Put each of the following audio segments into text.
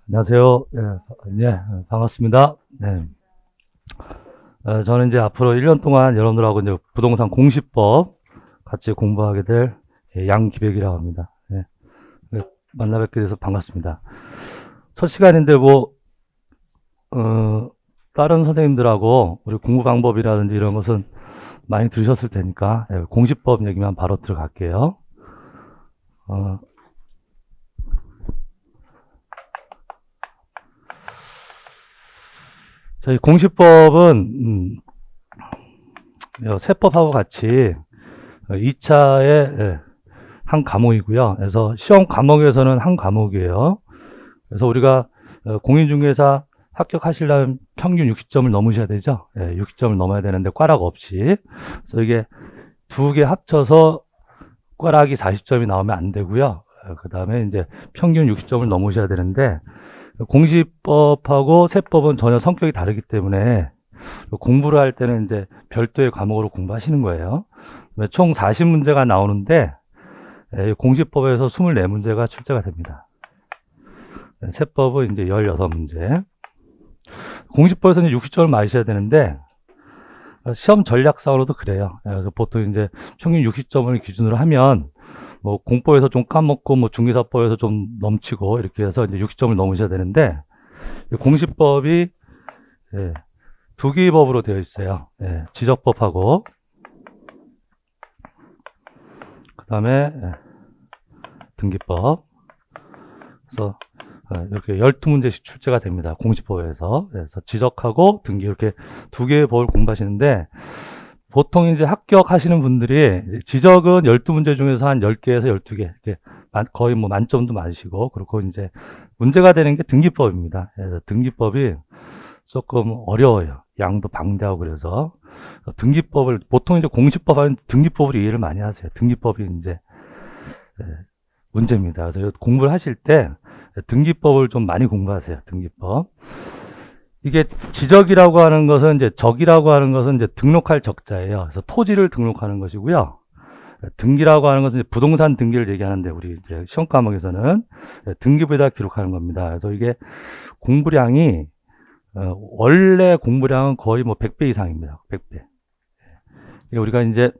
안녕하세요. 반갑습니다. 네. 저는 이제 앞으로 1년 동안 여러분들하고 이제 부동산 공시법 같이 공부하게 될 양기백이라고 합니다. 만나 뵙게 돼서 반갑습니다. 첫 시간인데 다른 선생님들하고 우리 공부 방법이라든지 이런 것은 많이 들으셨을 테니까 공시법 얘기만 바로 들어갈게요. 저희 공시법은 세법하고 같이 2차의 한 과목이고요. 그래서 시험 과목에서는 한 과목이에요. 그래서 우리가 공인중개사 합격하시려면 평균 60점을 넘으셔야 되죠. 60점을 넘어야 되는데 꽈락 없이. 그래서 이게 두 개 합쳐서 꽈락이 40점이 나오면 안 되고요. 그 다음에 이제 평균 60점을 넘으셔야 되는데 공시법하고 세법은 전혀 성격이 다르기 때문에 공부를 할 때는 이제 별도의 과목으로 공부하시는 거예요. 총 40문제가 나오는데 공시법에서 24문제가 출제가 됩니다. 세법은 이제 16문제. 공시법에서는 60점을 맞으셔야 되는데 시험 전략상으로도 그래요. 그래서 보통 이제 평균 60점을 기준으로 하면 뭐 공법에서 좀 까먹고 뭐 중개사법에서 좀 넘치고 이렇게 해서 이제 60점을 넘으셔야 되는데 공시법이 두 개의 법으로 되어 있어요. 지적법하고 그 다음에 등기법. 그래서 이렇게 12문제씩 출제가 됩니다. 공시법에서. 그래서 지적하고 등기 이렇게 두 개의 법을 공부하시는데 보통 이제 합격하시는 분들이 지적은 12문제 중에서 한 10개에서 12개 이렇게 거의 뭐 만점도 맞으시고 그렇고 이제 문제가 되는 게 등기법입니다. 그래서 등기법이 조금 어려워요. 양도 방대하고 그래서 등기법을 보통 이제 공시법 하면 등기법을 이해를 많이 하세요. 등기법이 이제 문제입니다. 그래서 공부를 하실 때 등기법을 좀 많이 공부하세요. 등기법. 이게 지적이라고 하는 것은 이제 적이라고 하는 것은 이제 등록할 적자예요. 그래서 토지를 등록하는 것이고요. 등기라고 하는 것은 이제 부동산 등기를 얘기하는데 우리 이제 시험 과목에서는 등기부에다 기록하는 겁니다. 그래서 이게 공부량이 원래 공부량은 거의 뭐 100배 이상입니다. 100배. 우리가 이제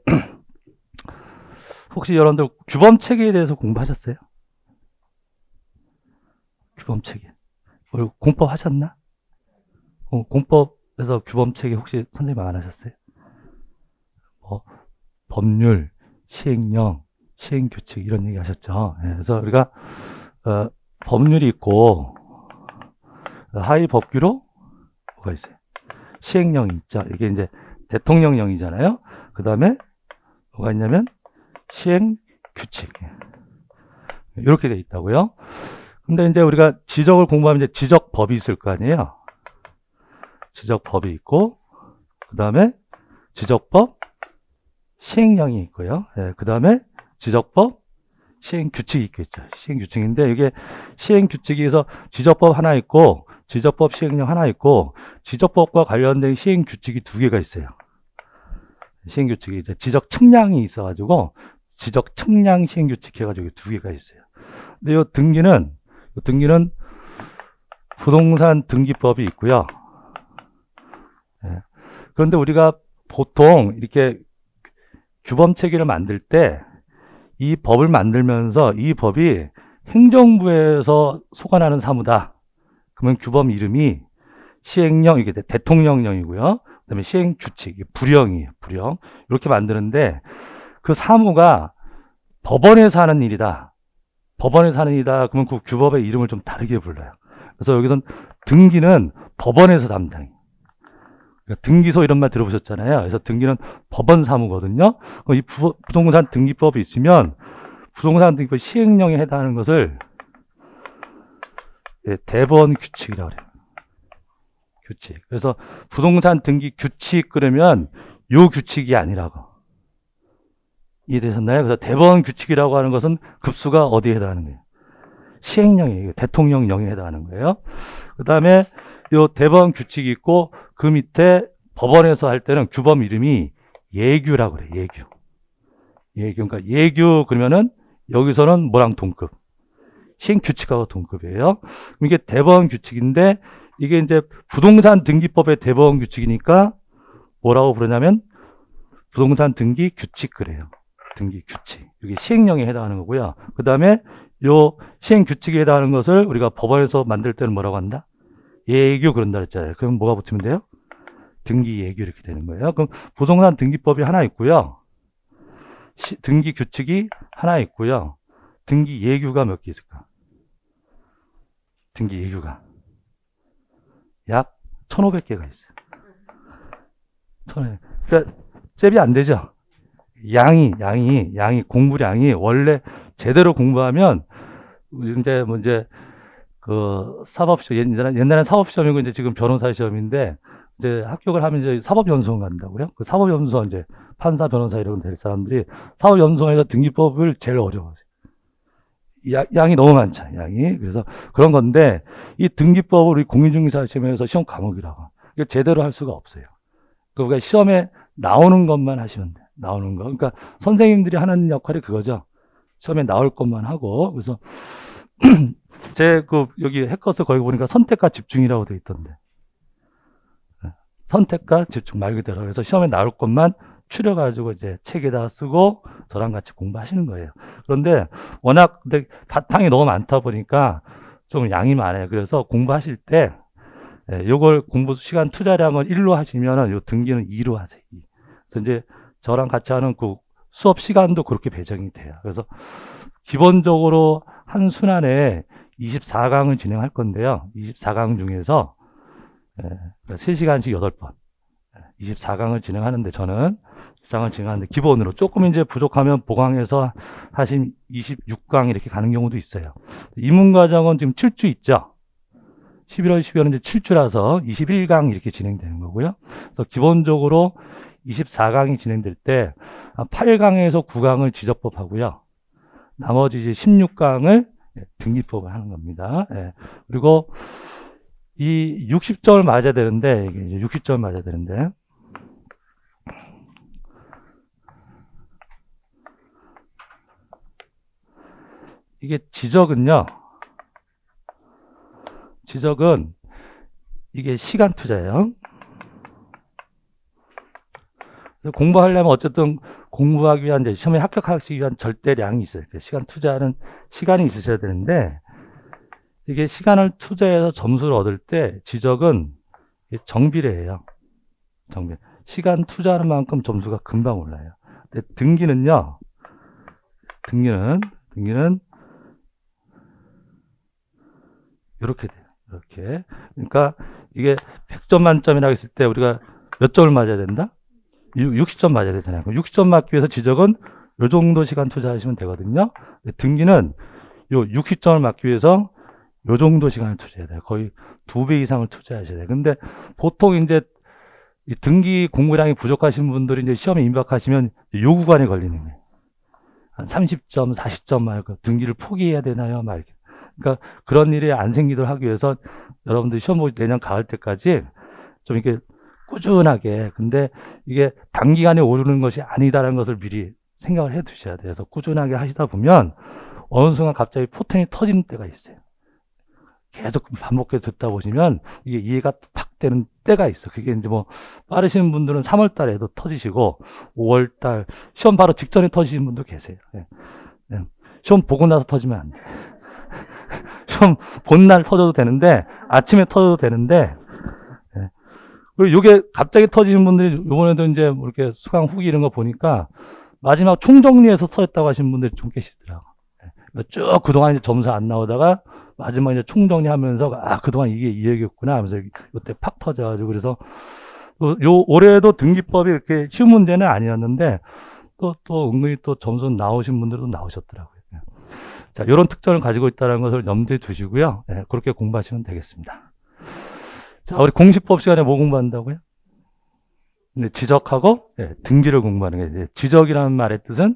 혹시 여러분들 규범 체계에 대해서 공부하셨어요? 규범 체계. 공법 하셨나? 공법에서 규범 체계 혹시 선생님 안 하셨어요? 법률, 시행령, 시행규칙 이런 얘기 하셨죠. 그래서 우리가 법률이 있고 하위 법규로 뭐가 있어요? 시행령이 있죠. 이게 이제 대통령령이잖아요. 그 다음에 뭐가 있냐면 시행규칙 이렇게 돼 있다고요. 근데 이제 우리가 지적을 공부하면 이제 지적법이 있을 거 아니에요. 지적법이 있고 그 다음에 지적법 시행령이 있고요. 그 다음에 지적법 시행규칙이 있겠죠. 시행규칙인데 이게 시행규칙에서 지적법 하나 있고 지적법 시행령 하나 있고 지적법과 관련된 시행규칙이 두 개가 있어요. 시행규칙이 이제 지적측량이 있어가지고 지적측량 시행규칙 해가지고 두 개가 있어요. 근데 이 등기는 부동산 등기법이 있고요. 그런데 우리가 보통 이렇게 규범 체계를 만들 때 이 법을 만들면서 이 법이 행정부에서 소관하는 사무다. 그러면 규범 이름이 시행령, 이게 대통령령이고요. 그 다음에 시행규칙, 불령이에요. 불령. 이렇게 만드는데 그 사무가 법원에서 하는 일이다. 법원에서 하는 일이다. 그러면 그 규법의 이름을 좀 다르게 불러요. 그래서 여기선 등기는 법원에서 담당해요. 등기소 이런 말 들어보셨잖아요. 그래서 등기는 법원 사무거든요. 이 부동산 등기법이 있으면 부동산 등기법 시행령에 해당하는 것을 대법원 규칙이라고 그래요. 규칙. 그래서 부동산 등기 규칙 그러면 요 규칙이 아니라고. 이해되셨나요? 그래서 대법원 규칙이라고 하는 것은 급수가 어디에 해당하는 거예요? 시행령이에요. 대통령령에 해당하는 거예요. 그 다음에 요 대법원 규칙이 있고 그 밑에 법원에서 할 때는 규범 이름이 예규라고 그래. 예규. 예규. 그러니까 예규 그러면은 여기서는 뭐랑 동급? 시행 규칙하고 동급이에요. 그럼 이게 대법원 규칙인데 이게 이제 부동산 등기법의 대법원 규칙이니까 뭐라고 부르냐면 부동산 등기 규칙 그래요. 등기 규칙. 이게 시행령에 해당하는 거고요. 그 다음에 요 시행 규칙에 해당하는 것을 우리가 법원에서 만들 때는 뭐라고 한다? 예규 그런다 했잖아요. 그럼 뭐가 붙이면 돼요? 등기 예규 이렇게 되는 거예요. 그럼 부동산 등기법이 하나 있고요. 등기 규칙이 하나 있고요. 등기 예규가 몇 개 있을까? 등기 예규가 약 1,500개가 있어요. 그러니까 잽이 안 되죠. 양이 공부량이 원래 제대로 공부하면 이제 그 사법시험 옛날엔 사법시험이고 이제 지금 변호사 시험인데 이제 합격을 하면 이제 사법연수원 간다고요. 그 사법연수원 이제 판사 변호사 이런 될 사람들이 사법연수원에서 등기법을 제일 어려워해요. 양이 너무 많잖아요. 양이. 그래서 그런 건데 이 등기법을 우리 공인중개사 시험에서 시험 과목이라고. 이게 제대로 할 수가 없어요. 그러니까 시험에 나오는 것만 하시면 돼요. 나오는 거. 그러니까 선생님들이 하는 역할이 그거죠. 시험에 나올 것만 하고. 그래서 제 그 여기 해커스 거기 보니까 선택과 집중이라고 돼 있던데. 선택과 집중 말 그대로. 그래서 시험에 나올 것만 추려가지고 이제 책에다 쓰고 저랑 같이 공부하시는 거예요. 그런데 워낙 근데 바탕이 너무 많다 보니까 좀 양이 많아요. 그래서 공부하실 때 요걸 공부 시간 투자량을 1로 하시면은 요 등기는 2로 하세요. 그래서 이제 저랑 같이 하는 그 수업 시간도 그렇게 배정이 돼요. 그래서 기본적으로 한 순환에 24강을 진행할 건데요. 24강 중에서 3시간씩 8번 24강을 진행하는데 저는 24강을 진행하는데 기본으로 조금 이제 부족하면 보강해서 하신 26강 이렇게 가는 경우도 있어요. 입문과정은 지금 7주 있죠. 11월, 12월은 이제 7주라서 21강 이렇게 진행되는 거고요. 그래서 기본적으로 24강이 진행될 때 8강에서 9강을 지적법 하고요. 나머지 이제 16강을 등기법을 하는 겁니다. 그리고 이 60점을 맞아야 되는데, 이게 60점을 맞아야 되는데, 이게 지적은 이게 시간 투자예요. 공부하려면 어쨌든 공부하기 위한 이제 시험에 합격하기 위한 절대량이 있어요. 시간 투자하는 시간이 있으셔야 되는데 이게 시간을 투자해서 점수를 얻을 때 지적은 정비례예요. 정비. 시간 투자하는 만큼 점수가 금방 올라요. 근데 등기는 이렇게 돼요. 이렇게. 그러니까 이게 100점 만점이라고 했을 때 우리가 몇 점을 맞아야 된다? 60점 맞아야 되잖아요. 60점 맞기 위해서 지적은 요 정도 시간 투자하시면 되거든요. 등기는 요 60점을 맞기 위해서 요 정도 시간을 투자해야 돼요. 거의 2배 이상을 투자하셔야 돼요. 근데 보통 이제 이 등기 공부량이 부족하신 분들이 이제 시험에 임박하시면 요 구간에 걸리는 거예요. 한 30점, 40점 말고 등기를 포기해야 되나요? 막 이렇게. 그러니까 그런 일이 안 생기도록 하기 위해서 여러분들 시험 보기 내년 가을 때까지 좀 이렇게 꾸준하게, 근데 이게 단기간에 오르는 것이 아니다라는 것을 미리 생각을 해 두셔야 돼요. 그래서 꾸준하게 하시다 보면 어느 순간 갑자기 포텐이 터지는 때가 있어요. 계속 반복해서 듣다 보시면 이게 이해가 팍 되는 때가 있어. 그게 이제 뭐 빠르신 분들은 3월 달에도 터지시고 5월 달 시험 바로 직전에 터지시는 분도 계세요. 시험 보고 나서 터지면 안 돼. 시험 본 날 터져도 되는데 아침에 터져도 되는데 그리고 이게 갑자기 터지는 분들이 이번에도 이제 뭐 이렇게 수강 후기 이런 거 보니까 마지막 총정리해서 터졌다고 하시는 분들이 좀 계시더라고. 쭉 그동안 이제 점수 안 나오다가 마지막 이제 총정리하면서 그동안 이게 이 얘기였구나 하면서 이때 팍 터져가지고 그래서 요 올해도 등기법이 이렇게 쉬운 문제는 아니었는데 또 은근히 또 점수 나오신 분들도 나오셨더라고요. 자, 이런 특징을 가지고 있다는 것을 염두에 두시고요. 그렇게 공부하시면 되겠습니다. 자, 우리 공시법 시간에 뭐 공부한다고요? 지적하고 등기를 공부하는 게 지적이라는 말의 뜻은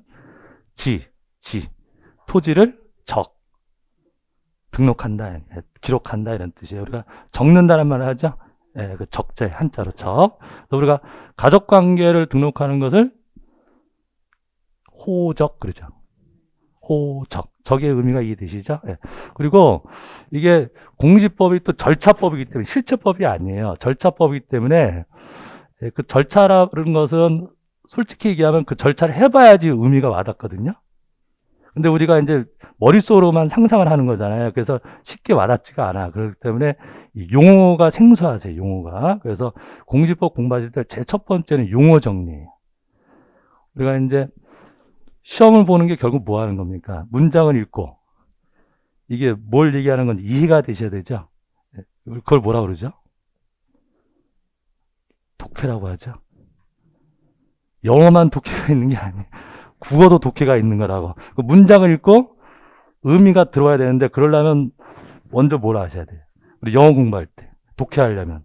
토지를 등록한다, 기록한다 이런 뜻이에요. 우리가 적는다는 말을 하죠. 그 적재 한자로 적. 우리가 가족관계를 등록하는 것을 호적 그러죠. 호적. 적의 의미가 이해되시죠? 예. 그리고 이게 공시법이 또 절차법이기 때문에 실체법이 아니에요. 절차법이기 때문에 예, 그 절차라는 것은 솔직히 얘기하면 그 절차를 해봐야지 의미가 와닿거든요. 근데 우리가 이제 머릿속으로만 상상을 하는 거잖아요. 그래서 쉽게 와닿지가 않아. 그렇기 때문에 이 용어가 생소하세요, 용어가. 그래서 공시법 공부하실 때 제 첫 번째는 용어 정리예요. 우리가 이제 시험을 보는 게 결국 뭐 하는 겁니까? 문장을 읽고 이게 뭘 얘기하는 건지 이해가 되셔야 되죠. 그걸 뭐라 그러죠? 독해라고 하죠. 영어만 독해가 있는 게 아니에요. 국어도 독해가 있는 거라고. 그 문장을 읽고 의미가 들어와야 되는데 그러려면 먼저 뭘 아셔야 돼요. 우리 영어 공부할 때 독해하려면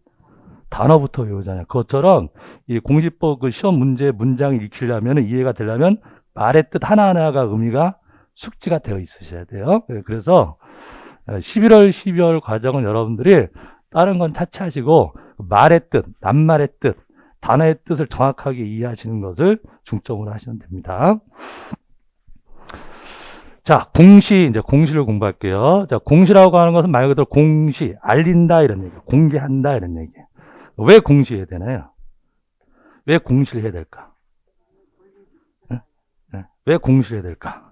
단어부터 외우잖아요. 그것처럼 이 공시법 그 시험 문제 문장을 익히려면 이해가 되려면 말의 뜻 하나하나가 의미가 숙지가 되어 있으셔야 돼요. 그래서 11월, 12월 과정은 여러분들이 다른 건 차치하시고 말의 뜻, 낱말의 뜻, 단어의 뜻을 정확하게 이해하시는 것을 중점으로 하시면 됩니다. 자, 공시, 이제 공시를 공부할게요. 자, 공시라고 하는 것은 말 그대로 공시, 알린다 이런 얘기, 공개한다 이런 얘기. 왜 공시해야 되나요? 왜 공시를 해야 될까? 왜 공시를 해야 될까?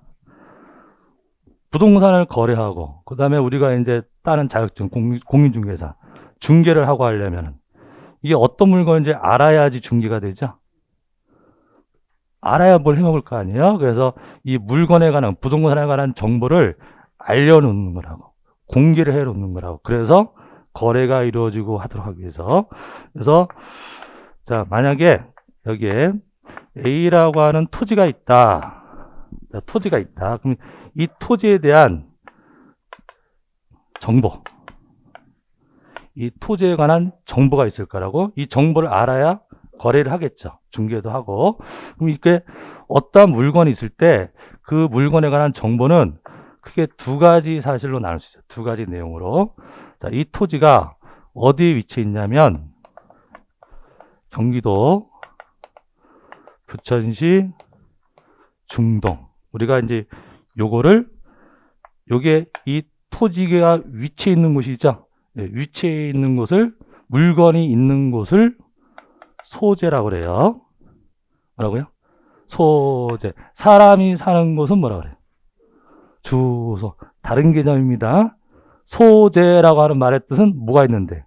부동산을 거래하고, 그 다음에 우리가 이제 다른 자격증, 공인중개사, 중개를 하고 하려면 이게 어떤 물건인지 알아야지 중개가 되죠? 알아야 뭘 해먹을 거 아니에요? 그래서 이 물건에 관한, 부동산에 관한 정보를 알려놓는 거라고. 공개를 해놓는 거라고. 그래서 거래가 이루어지고 하도록 하기 위해서. 그래서, 자, 만약에 여기에 A라고 하는 토지가 있다. 자, 토지가 있다. 그럼 이 토지에 대한 정보. 이 토지에 관한 정보가 있을 거라고. 이 정보를 알아야 거래를 하겠죠. 중개도 하고. 그럼 이렇게 어떠한 물건이 있을 때 그 물건에 관한 정보는 크게 두 가지 사실로 나눌 수 있어요. 두 가지 내용으로. 자, 이 토지가 어디에 위치해 있냐면 경기도 부천시 중동. 우리가 이제 요게 이 토지가 위치해 있는 곳이죠. 네, 위치해 있는 곳을, 물건이 있는 곳을 소재라고 그래요. 뭐라고요? 소재. 사람이 사는 곳은 뭐라 그래요? 주소. 다른 개념입니다. 소재라고 하는 말의 뜻은 뭐가 있는데?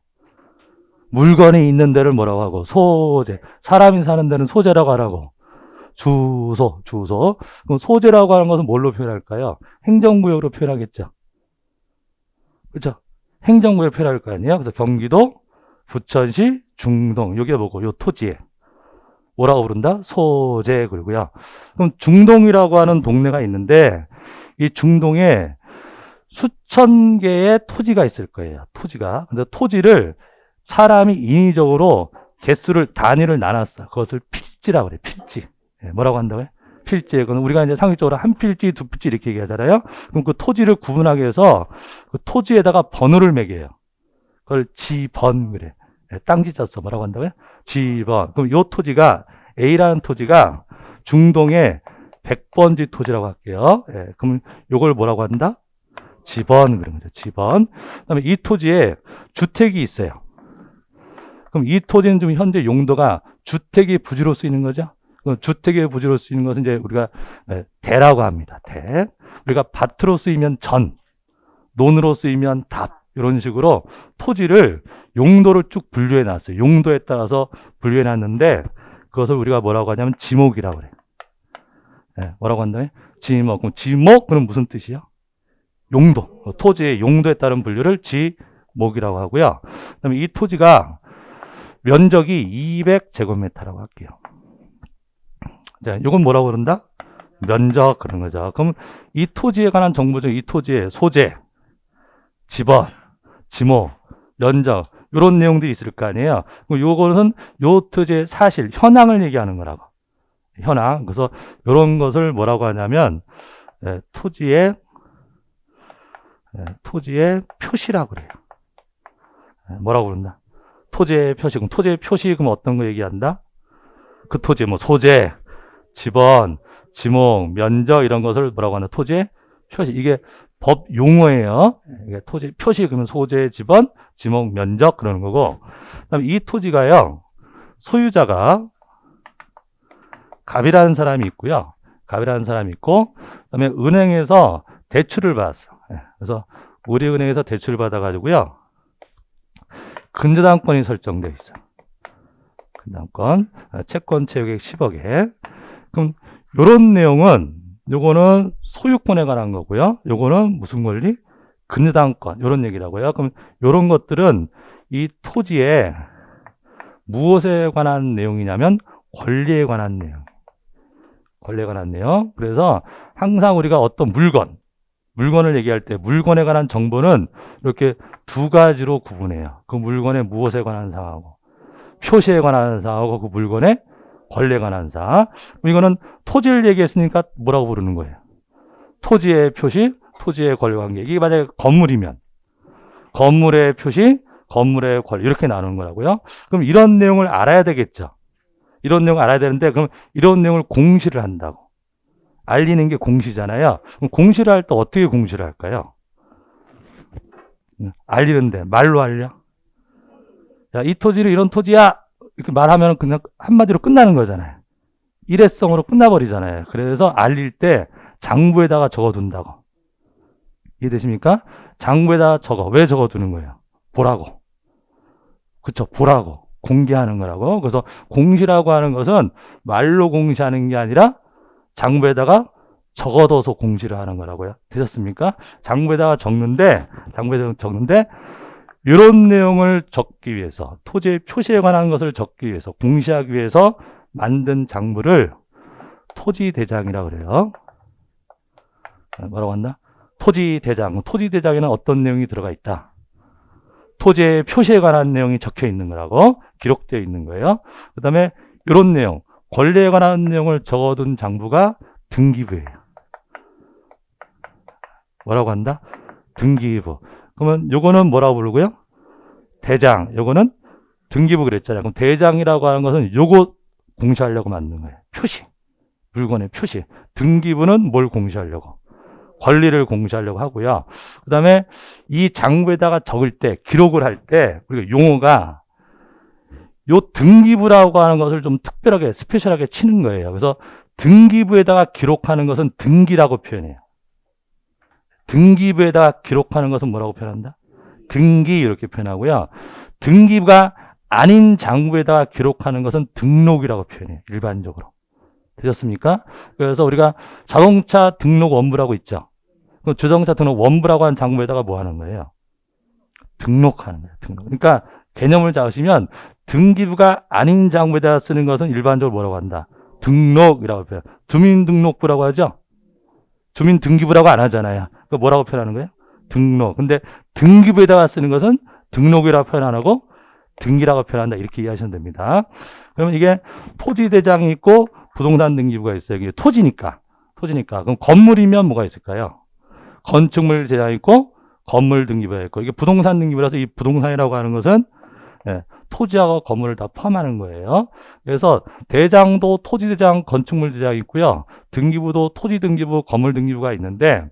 물건이 있는 데를 뭐라고 하고? 소재. 사람이 사는 데는 소재라고 하라고. 주소. 그럼 소재라고 하는 것은 뭘로 표현할까요? 행정구역으로 표현하겠죠. 그렇죠? 행정구역 표현할 거 아니에요? 그래서 경기도 부천시 중동. 여기에 뭐고? 요 토지에 뭐라고 부른다? 소재. 그리고요. 그럼 중동이라고 하는 동네가 있는데 이 중동에 수천 개의 토지가 있을 거예요. 토지가. 근데 토지를 사람이 인위적으로 개수를 단위를 나눴어. 그것을 필지라고 그래. 필지. 뭐라고 한다고요? 필지. 그건 우리가 이제 상식적으로 한 필지, 두 필지 이렇게 얘기하잖아요. 그럼 그 토지를 구분하기 위해서 그 토지에다가 번호를 매겨요. 그걸 지번 그래. 땅지 쳤어. 뭐라고 한다고요? 지번. 그럼 요 토지가 A라는 토지가 중동의 100번지 토지라고 할게요. 그럼 요걸 뭐라고 한다? 지번 그런 거죠. 지번. 그다음에 이 토지에 주택이 있어요. 그럼 이 토지는 좀 현재 용도가 주택의 부지로 쓰이는 거죠. 주택의 부지로 쓰이는 것은 이제 우리가 대라고 합니다. 대. 우리가 밭으로 쓰이면 전, 논으로 쓰이면 답. 이런 식으로 토지를 용도를 쭉 분류해 놨어요. 용도에 따라서 분류해 놨는데 그것을 우리가 뭐라고 하냐면 지목이라고 그래요. 뭐라고 한다면? 지목. 그럼 지목? 그럼 무슨 뜻이요? 용도. 토지의 용도에 따른 분류를 지목이라고 하고요. 그다음에 이 토지가 면적이 200제곱미터라고 할게요. 자, 이건 뭐라고 그런다? 면적 그런 거죠. 그럼 이 토지에 관한 정보 중 이 토지의 소재, 지번, 지목, 면적 이런 내용들이 있을 거 아니에요. 그럼 요거는 요 토지의 사실, 현황을 얘기하는 거라고. 현황. 그래서 이런 것을 뭐라고 하냐면 토지의 표시라고 그래요. 뭐라고 그런다? 토지의 표시. 그럼 토지의 표시 그럼 어떤 거 얘기한다? 그 토지 뭐 소재, 지번, 지목, 면적 이런 것을 뭐라고 하나? 토지의 표시. 이게 법 용어예요. 이게 토지, 표시, 그러면 소재, 지번, 지목, 면적, 그러는 거고. 그 다음에 이 토지가요, 소유자가 갑이라는 사람이 있고요. 갑이라는 사람이 있고, 그 다음에 은행에서 대출을 받았어. 그래서 우리은행에서 대출을 받아가지고요, 근저당권이 설정되어 있어. 근저당권, 채권 체육액 10억에. 그럼 요런 내용은, 요거는 소유권에 관한 거고요. 요거는 무슨 권리? 근저당권, 요런 얘기라고요. 그럼 요런 것들은 이 토지에 무엇에 관한 내용이냐면 권리에 관한 내용. 권리에 관한 내용. 그래서 항상 우리가 어떤 물건을 얘기할 때 물건에 관한 정보는 이렇게 두 가지로 구분해요. 그 물건의 무엇에 관한 사항하고 표시에 관한 사항하고 그 물건의 권리에 관한 사항. 이거는 토지를 얘기했으니까 뭐라고 부르는 거예요? 토지의 표시, 토지의 권리 관계. 이게 만약에 건물이면 건물의 표시, 건물의 권리 이렇게 나누는 거라고요. 그럼 이런 내용을 알아야 되겠죠. 이런 내용을 알아야 되는데 그럼 이런 내용을 공시를 한다고. 알리는 게 공시잖아요. 그럼 공시를 할 때 어떻게 공시를 할까요? 알리는데 말로 알려. 야, 이 토지는 이런 토지야. 이렇게 말하면 그냥 한마디로 끝나는 거잖아요. 일회성으로 끝나버리잖아요. 그래서 알릴 때 장부에다가 적어둔다고. 이해되십니까? 장부에다가 적어. 왜 적어두는 거예요? 보라고. 그쵸? 보라고. 공개하는 거라고. 그래서 공시라고 하는 것은 말로 공시하는 게 아니라 장부에다가 적어둬서 공시를 하는 거라고요. 되셨습니까? 장부에다가 적는데 이런 내용을 적기 위해서, 토지의 표시에 관한 것을 적기 위해서, 공시하기 위해서 만든 장부를 토지대장이라고 그래요. 뭐라고 한다? 토지대장. 토지대장에는 어떤 내용이 들어가 있다? 토지의 표시에 관한 내용이 적혀 있는 거라고, 기록되어 있는 거예요. 그 다음에 이런 내용, 권리에 관한 내용을 적어둔 장부가 등기부예요. 뭐라고 한다? 등기부. 그러면 요거는 뭐라고 부르고요? 대장. 요거는 등기부 그랬잖아요. 그럼 대장이라고 하는 것은 요거 공시하려고 만든 거예요. 표시. 물건의 표시. 등기부는 뭘 공시하려고? 권리를 공시하려고 하고요. 그 다음에 이 장부에다가 적을 때, 기록을 할 때, 우리가 용어가 요 등기부라고 하는 것을 좀 특별하게, 스페셜하게 치는 거예요. 그래서 등기부에다가 기록하는 것은 등기라고 표현해요. 등기부에다가 기록하는 것은 뭐라고 표현한다? 등기 이렇게 표현하고요. 등기부가 아닌 장부에다가 기록하는 것은 등록이라고 표현해요. 일반적으로. 되셨습니까? 그래서 우리가 자동차 등록 원부라고 있죠. 그 자동차 등록 원부라고 하는 장부에다가 뭐 하는 거예요? 등록하는 거예요. 등록. 그러니까 개념을 잡으시면 등기부가 아닌 장부에다가 쓰는 것은 일반적으로 뭐라고 한다? 등록이라고 표현. 주민등록부라고 하죠. 주민등기부라고 안 하잖아요. 그 뭐라고 표현하는 거예요? 등록. 근데 등기부에다가 쓰는 것은 등록이라고 표현 안 하고 등기라고 표현한다. 이렇게 이해하시면 됩니다. 그러면 이게 토지대장이 있고 부동산 등기부가 있어요. 이게 토지니까. 그럼 건물이면 뭐가 있을까요? 건축물 대장이 있고 건물 등기부가 있고, 이게 부동산 등기부라서 이 부동산이라고 하는 것은 토지하고 건물을 다 포함하는 거예요. 그래서 대장도 토지대장, 건축물 대장이 있고요. 등기부도 토지등기부, 건물 등기부가 있는데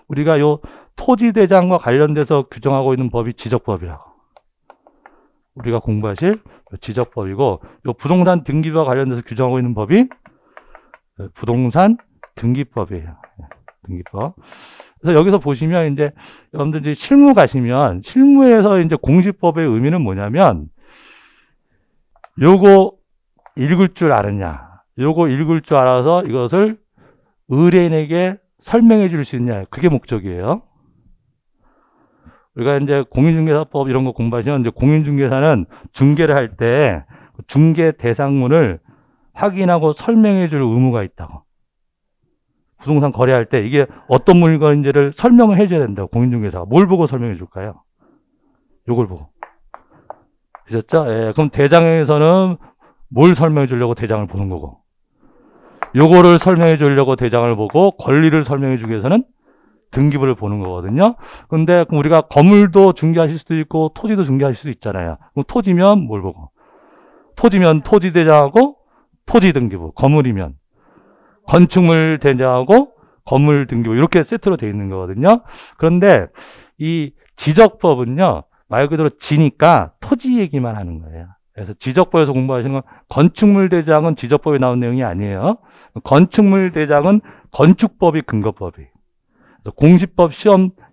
우리가 요 토지대장과 관련돼서 규정하고 있는 법이 지적법이라고. 우리가 공부하실 지적법이고, 요 부동산 등기부와 관련돼서 규정하고 있는 법이 부동산 등기법이에요. 등기법. 그래서 여기서 보시면 이제 여러분들 이제 실무 가시면 실무에서 이제 공시법의 의미는 뭐냐면 요거 읽을 줄 아느냐, 요거 읽을 줄 알아서 이것을 의뢰인에게 설명해 줄 수 있냐, 그게 목적이에요. 우리가 이제 공인중개사법 이런 거 공부하시면 이제 공인중개사는 중개를 할 때 중개 대상문을 확인하고 설명해 줄 의무가 있다고. 부동산 거래할 때 이게 어떤 물건인지를 설명을 해줘야 된다고. 공인중개사가 뭘 보고 설명해 줄까요? 요걸 보고. 되셨죠? 예, 그럼 대장에서는 뭘 설명해 주려고 대장을 보는 거고, 요거를 설명해 주려고 대장을 보고 권리를 설명해 주기 위해서는 등기부를 보는 거거든요. 근데 우리가 건물도 중개하실 수도 있고 토지도 중개하실 수도 있잖아요. 그럼 토지면 뭘 보고? 토지면 토지대장하고 토지등기부. 건물이면 건축물 대장하고 건물 등기부 이렇게 세트로 되어 있는 거거든요. 그런데 이 지적법은요, 말 그대로 지니까 토지 얘기만 하는 거예요. 그래서 지적법에서 공부하시는 건 건축물 대장은 지적법에 나온 내용이 아니에요. 건축물 대장은 건축법이 근거법이. 공시법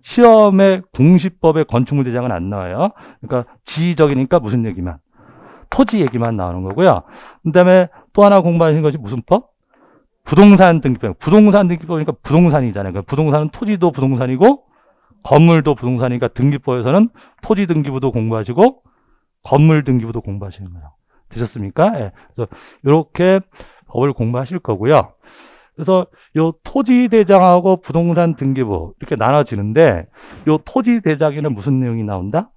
시험에 공시법의 건축물 대장은 안 나와요. 그러니까 지적이니까 무슨 얘기만, 토지 얘기만 나오는 거고요. 그다음에 또 하나 공부하시는 것이 무슨 법? 부동산 등기법. 부동산 등기법이니까 부동산이잖아요. 그러니까 부동산은 토지도 부동산이고 건물도 부동산이니까 등기법에서는 토지 등기부도 공부하시고 건물 등기부도 공부하시는 거예요. 되셨습니까? 예. 그래서 이렇게 법을 공부하실 거고요. 그래서 요 토지 대장하고 부동산 등기부 이렇게 나눠지는데 요 토지 대장에는 무슨 내용이 나온다?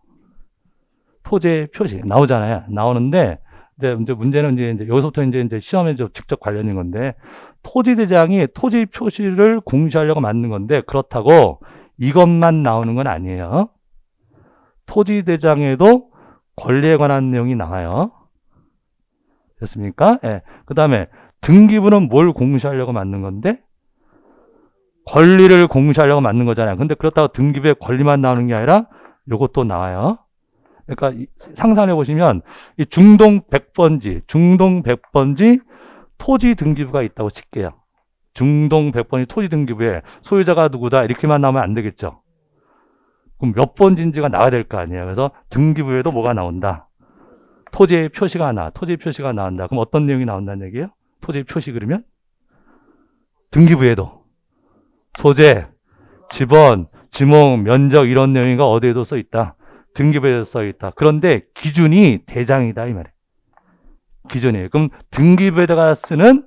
토지의 표시 나오잖아요. 나오는데 이제 문제는 이제 여기서부터 이제 시험에 직접 관련인 건데 토지 대장이 토지 표시를 공시하려고 만든 건데 그렇다고 이것만 나오는 건 아니에요. 토지 대장에도 권리에 관한 내용이 나와요. 됐습니까? 예. 그 다음에 등기부는 뭘 공시하려고 만든 건데? 권리를 공시하려고 만든 거잖아요. 근데 그렇다고 등기부에 권리만 나오는 게 아니라 요것도 나와요. 그러니까 상상해 보시면 이 중동 100번지 토지 등기부가 있다고 칠게요. 중동 100번지 토지 등기부에 소유자가 누구다 이렇게만 나오면 안 되겠죠. 그럼 몇 번지인지가 나와야 될 거 아니에요. 그래서 등기부에도 뭐가 나온다? 토지의 표시가 토지 표시가 나온다. 그럼 어떤 내용이 나온다는 얘기예요? 토지 표시 그러면 등기부에도 소재, 지번, 지목, 면적 이런 내용이가 어디에도 써 있다. 등기부에도 써 있다. 그런데 기준이 대장이다 이 말이에요. 기준이에요. 그럼 등기부에다가 쓰는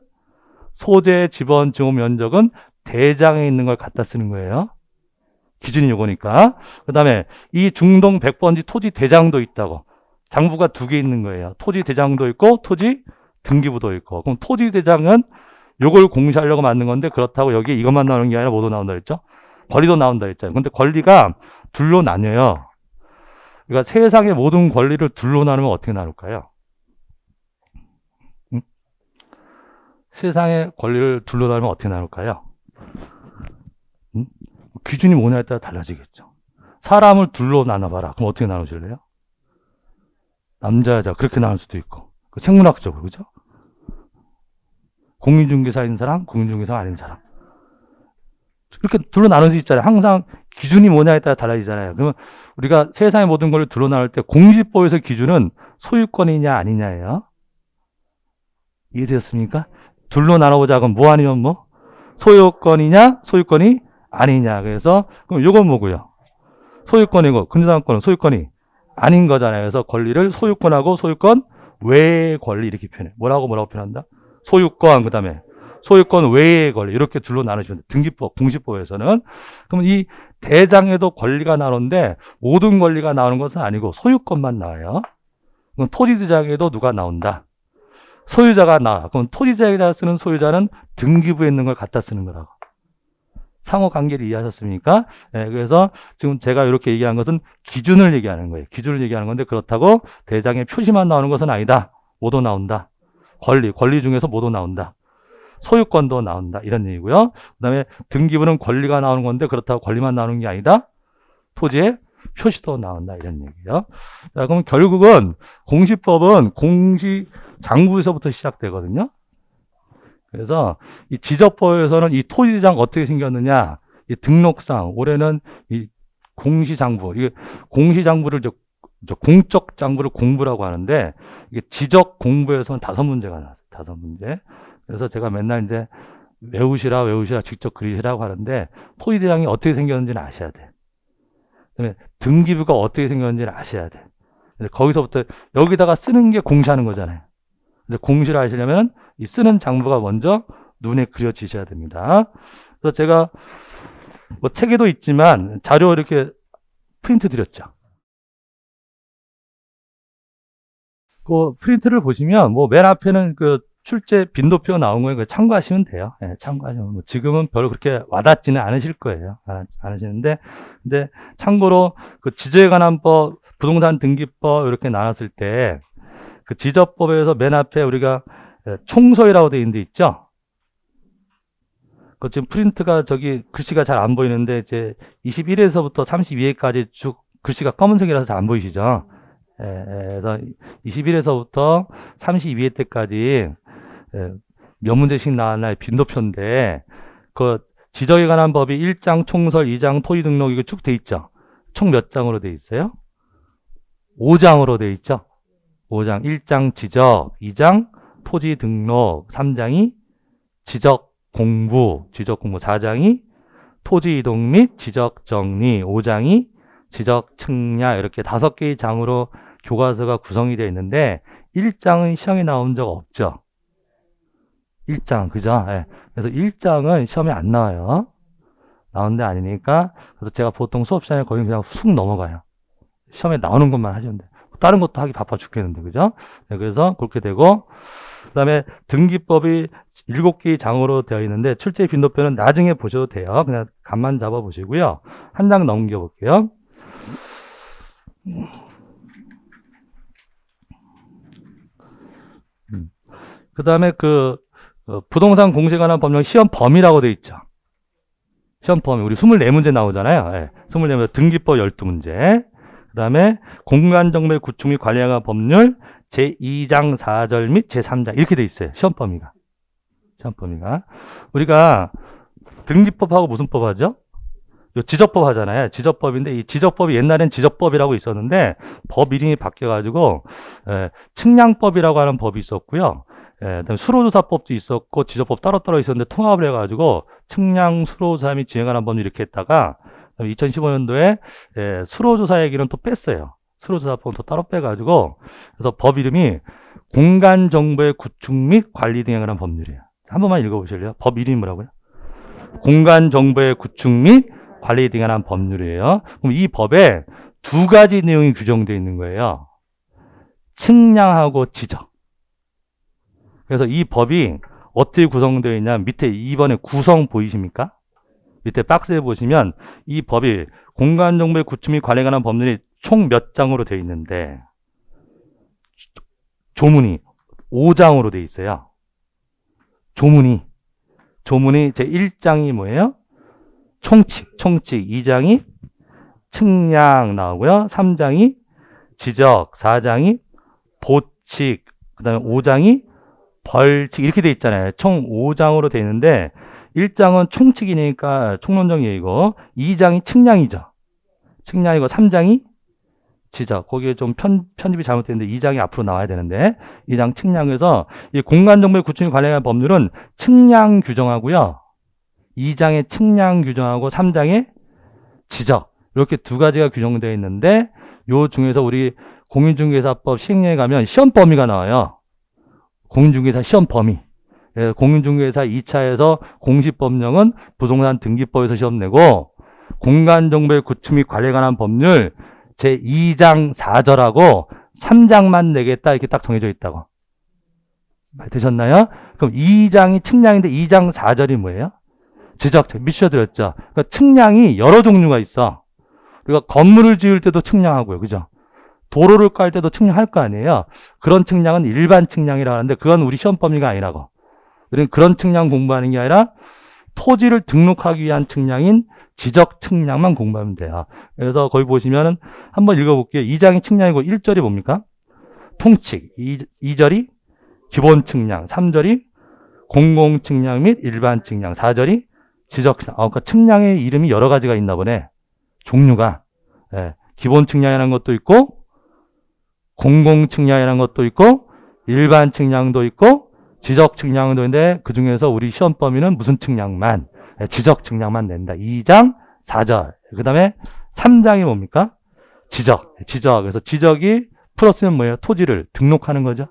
소재, 지번, 지목, 면적은 대장에 있는 걸 갖다 쓰는 거예요. 기준이 요거니까. 그 다음에 이 중동 100번지 토지 대장도 있다고. 장부가 두 개 있는 거예요. 토지 대장도 있고 토지 등기부도 있고. 그럼 토지 대장은 요걸 공시하려고 만든 건데 그렇다고 여기 이것만 나오는 게 아니라 뭐도 나온다 그랬죠? 권리도 나온다 했잖아요. 근데 권리가 둘로 나뉘어요. 그러니까 세상의 모든 권리를 둘로 나누면 어떻게 나눌까요? 응? 세상의 권리를 둘로 나누면 어떻게 나눌까요? 응? 기준이 뭐냐에 따라 달라지겠죠. 사람을 둘로 나눠봐라. 그럼 어떻게 나누실래요? 남자, 여자 그렇게 나눌 수도 있고 생물학적으로 그죠? 공인중개사인 사람, 공인중개사가 아닌 사람 이렇게 둘로 나눌 수 있잖아요. 항상 기준이 뭐냐에 따라 달라지잖아요. 그러면 우리가 세상의 모든 걸 둘로 나눌 때 공시법에서 기준은 소유권이냐 아니냐예요. 이해되셨습니까? 둘로 나눠보자. 그럼 뭐 아니면 뭐? 소유권이냐 소유권이 아니냐. 그래서 그럼 요건 뭐고요? 소유권이고 근저당권은 소유권이 아닌 거잖아요. 그래서 권리를 소유권하고 소유권 외의 권리 이렇게 표현해. 뭐라고 표현한다? 소유권 그다음에 소유권 외의 권리 이렇게 둘로 나누시면 등기법, 공시법에서는 그럼 이 대장에도 권리가 나오는데 모든 권리가 나오는 것은 아니고 소유권만 나와요. 그럼 토지 대장에도 누가 나온다? 소유자가 나와. 그럼 토지 대장에다 쓰는 소유자는 등기부에 있는 걸 갖다 쓰는 거라고. 상호 관계를 이해하셨습니까? 네, 그래서 지금 제가 이렇게 얘기한 것은 기준을 얘기하는 거예요. 기준을 얘기하는 건데 그렇다고 대장에 표시만 나오는 것은 아니다. 뭐도 나온다. 권리 중에서 뭐도 나온다. 소유권도 나온다. 이런 얘기고요. 그 다음에 등기부는 권리가 나오는 건데 그렇다고 권리만 나오는 게 아니다. 토지의 표시도 나온다. 이런 얘기예요. 자, 그럼 결국은 공시법은 공시장부에서부터 시작되거든요. 그래서 이 지적법에서는 이 토지대장 어떻게 생겼느냐, 이 등록상 올해는 이 공시장부, 이게 공시장부를 공적 장부를 공부라고 하는데 이게 지적 공부에서는 5문제가 나왔어요. 5문제. 그래서 제가 맨날 이제 외우시라 직접 그리시라고 하는데 토지대장이 어떻게 생겼는지는 아셔야 돼. 그다음에 등기부가 어떻게 생겼는지는 아셔야 돼. 거기서부터 여기다가 쓰는 게 공시하는 거잖아요. 근데 공시를 하시려면 이 쓰는 장부가 먼저 눈에 그려지셔야 됩니다. 그래서 제가 뭐 책에도 있지만 자료 이렇게 프린트 드렸죠. 그 프린트를 보시면 뭐 맨 앞에는 그 출제 빈도표 나온 거에 참고하시면 돼요. 네, 참고하시면 뭐 지금은 별로 그렇게 와닿지는 않으실 거예요. 않으시는데 근데 참고로 그 지주에 관한 법, 부동산 등기법 이렇게 나눴을 때 그 지적법에서 맨 앞에 우리가 총소유라고 되어 있는 데 있죠. 그 지금 프린트가 저기 글씨가 잘 안 보이는데 이제 21에서부터 32회까지 쭉 글씨가 검은색이라서 잘 안 보이시죠? 그래서 21에서부터 32회 때까지 몇 문제씩 나왔나요? 빈도표인데 그 지적에 관한 법이 1장 총설, 2장 토지 등록 이거 쭉 돼 있죠? 총 몇 장으로 돼 있어요? 5장으로 돼 있죠? 5장. 1장 지적, 2장 토지 등록, 3장이 지적 공부, 4장이 토지 이동 및 지적 정리, 5장이 지적 측량 이렇게 5개의 장으로 교과서가 구성이 되어 있는데 1장은 시험에 나온 적 없죠. 1장, 그죠? 예. 그래서 1장은 시험에 안 나와요. 나오는 데 아니니까. 그래서 제가 보통 수업 시간에 거의 그냥 쑥 넘어가요. 시험에 나오는 것만 하시면 돼요. 다른 것도 하기 바빠 죽겠는데, 그죠? 네, 그래서 그렇게 되고, 그 다음에 등기법이 7개의 장으로 되어 있는데, 출제 빈도표는 나중에 보셔도 돼요. 그냥 감만 잡아 보시고요. 한 장 넘겨 볼게요. 그 다음에 부동산 공시에 관한 법령 시험 범위라고 되어 있죠. 시험 범위. 우리 24문제 나오잖아요. 네, 24문제 등기법 12문제. 그 다음에 공간정보의 구축 및 관리에 관한 법률 제2장 4절 및 제3장 이렇게 돼 있어요. 시험 범위가. 우리가 등기법하고 무슨 법 하죠? 지적법 하잖아요. 지적법인데 이 지적법이 옛날엔 지적법이라고 있었는데 법 이름이 바뀌어가지고 측량법이라고 하는 법이 있었고요. 그다음에 수로조사법도 있었고 지적법 따로따로 있었는데 통합을 해가지고 측량, 수로조사 및 진행하는 법률 이렇게 했다가 2015년도에 수로조사 얘기는 또 뺐어요. 수로조사법은 또 따로 빼가지고 그래서 법 이름이 공간정보의 구축 및 관리 등에 관한 법률이에요. 한 번만 읽어보실래요? 법 이름이 뭐라고요? 공간정보의 구축 및 관리 등에 관한 법률이에요. 그럼 이 법에 2가지 내용이 규정되어 있는 거예요. 측량하고 지적. 그래서 이 법이 어떻게 구성되어 있냐면 밑에 2번에 구성 보이십니까? 밑에 박스에 보시면 이 법이 공간정보의 구축 및 관리에 관한 법률이 총 몇 장으로 되어 있는데 조문이 5장으로 되어 있어요. 조문이 제 1장이 뭐예요? 총칙 2장이 측량 나오고요. 3장이 지적, 4장이 보칙, 그 다음에 5장이 벌칙 이렇게 돼 있잖아요. 총 5장으로 돼 있는데 1장은 총칙이니까 총론적 예의고 2장이 측량이죠. 측량이고 3장이 지적. 거기에 좀 편집이 잘못됐는데 2장이 앞으로 나와야 되는데 2장 측량에서 이 공간정보의 구축에 관련한 법률은 측량 규정하고요. 2장에 측량 규정하고 3장에 지적. 이렇게 2가지가 규정되어 있는데 요 중에서 우리 공인중개사법 시행령에 가면 시험 범위가 나와요. 공인중개사 시험 범위. 공인중개사 2차에서 공시법령은 부동산 등기법에서 시험 내고 공간정보의 구축 및 관리에 관한 법률 제2장 4절하고 3장만 내겠다 이렇게 딱 정해져 있다고. 말 되셨나요? 그럼 2장이 측량인데 2장 4절이 뭐예요? 지적, 미셔드렸죠. 그러니까 측량이 여러 종류가 있어. 우리가 건물을 지을 때도 측량하고요. 그죠? 도로를 깔 때도 측량할 거 아니에요. 그런 측량은 일반 측량이라고 하는데 그건 우리 시험 범위가 아니라고. 우리는 그런 측량 공부하는 게 아니라 토지를 등록하기 위한 측량인 지적 측량만 공부하면 돼요. 그래서 거기 보시면은 한번 읽어볼게요. 2장이 측량이고 1절이 뭡니까? 통칙. 2절이 기본 측량. 3절이 공공 측량 및 일반 측량. 4절이 지적 측량. 그러니까 측량의 이름이 여러 가지가 있나 보네. 종류가. 기본 측량이라는 것도 있고 공공 측량이라는 것도 있고 일반 측량도 있고 지적 측량도 있는데 그 중에서 우리 시험 범위는 무슨 측량만 지적 측량만 낸다. 2장 4절. 그 다음에 3장이 뭡니까? 지적. 그래서 지적이 플러스는 뭐예요? 토지를 등록하는 거죠.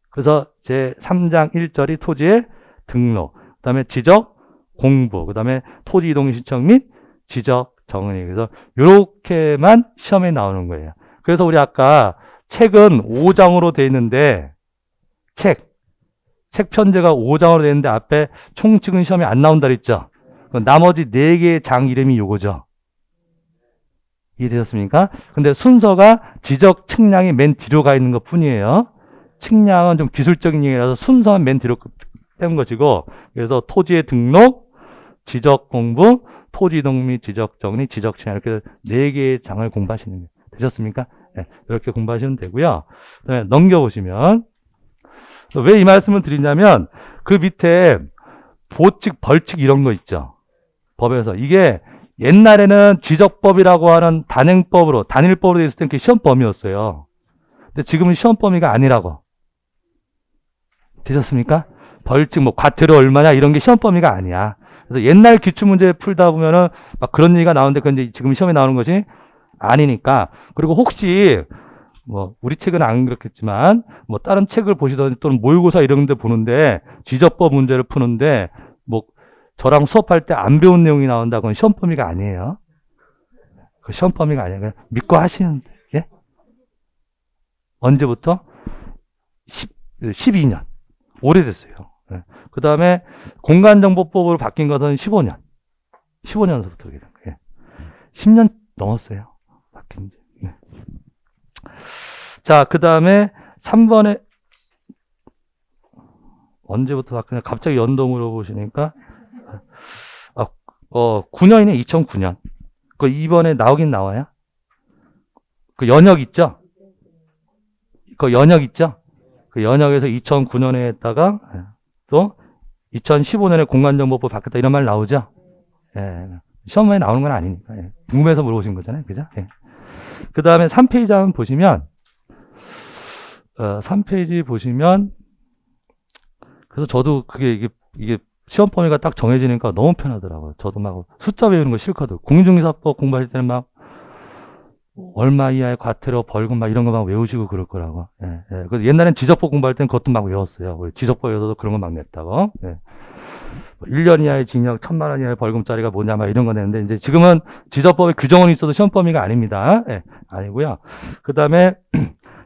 그래서 제 3장 1절이 토지의 등록. 그 다음에 지적 공부. 그 다음에 토지 이동 신청 및 지적 정의. 그래서 이렇게만 시험에 나오는 거예요. 그래서 우리 아까 책은 5장으로 되어 있는데 책 편제가 5장으로 되어 있는데 앞에 총칙은 시험에 안 나온다 그랬죠. 나머지 4개의 장 이름이 요거죠. 이해되셨습니까? 근데 순서가 지적 측량이 맨 뒤로 가 있는 것 뿐이에요. 측량은 좀 기술적인 얘기라서 순서는 맨 뒤로 뗀 것이고, 그래서 토지의 등록, 지적 공부, 토지 이동 및 지적 정리, 지적 취향 이렇게 4개의 장을 공부하시는 거예요. 되셨습니까? 네, 이렇게 공부하시면 되고요. 그다음에 넘겨보시면 왜 이 말씀을 드리냐면 그 밑에 보칙, 벌칙 이런 거 있죠. 법에서 이게 옛날에는 지적법이라고 하는 단일법으로 돼 있을 땐 그게 시험 범위였어요. 근데 지금은 시험 범위가 아니라고. 되셨습니까? 벌칙, 뭐 과태료 얼마냐 이런 게 시험 범위가 아니야. 그래서 옛날 기출문제 풀다 보면은 막 그런 얘기가 나오는데 그건 지금 시험에 나오는 것이 아니니까. 그리고 혹시 뭐 우리 책은 안 그렇겠지만 뭐 다른 책을 보시던 또는 모의고사 이런 데 보는데 지적법 문제를 푸는데 뭐 저랑 수업할 때 안 배운 내용이 나온다 그건 시험 범위가 아니에요. 그 시험 범위가 아니에요. 그냥 믿고 하시는 예? 언제부터? 12년. 오래됐어요. 예. 그 다음에 공간정보법으로 바뀐 것은 15년. 15년서부터 그렇게 된 거예요. 10년 넘었어요. 바뀐 지. 예. 자, 그 다음에 3번에 언제부터 바뀌냐? 갑자기 연동으로 보시니까 9년이네. 2009년. 그 2번에 나오긴 나와요. 그 연역 있죠? 그 연역 있죠? 그 연역에서 2009년에 했다가 또 2015년에 공간정보법 바뀌었다 이런 말 나오죠? 예. 시험에 나오는 건 아니니까. 예. 궁금해서 물어보신 거잖아요. 그죠? 예. 그 다음에 3페이지 한번 보시면 3페이지 보시면 그래서 저도 그게 이게 시험 범위가 딱 정해지니까 너무 편하더라고요. 저도 막 숫자 외우는 거 싫거든. 공인중개사법 공부할 때는 막 얼마 이하의 과태료, 벌금 막 이런 거 막 외우시고 그럴 거라고. 예, 예. 그래서 옛날엔 지적법 공부할 때는 그것도 막 외웠어요. 지적법에서도 그런 거 막 냈다고. 예. 1년 이하의 징역, 1,000만 원 이하의 벌금짜리가 뭐냐 막 이런 거 냈는데 이제 지금은 지적법에 규정은 있어도 시험 범위가 아닙니다. 예, 아니고요. 그 다음에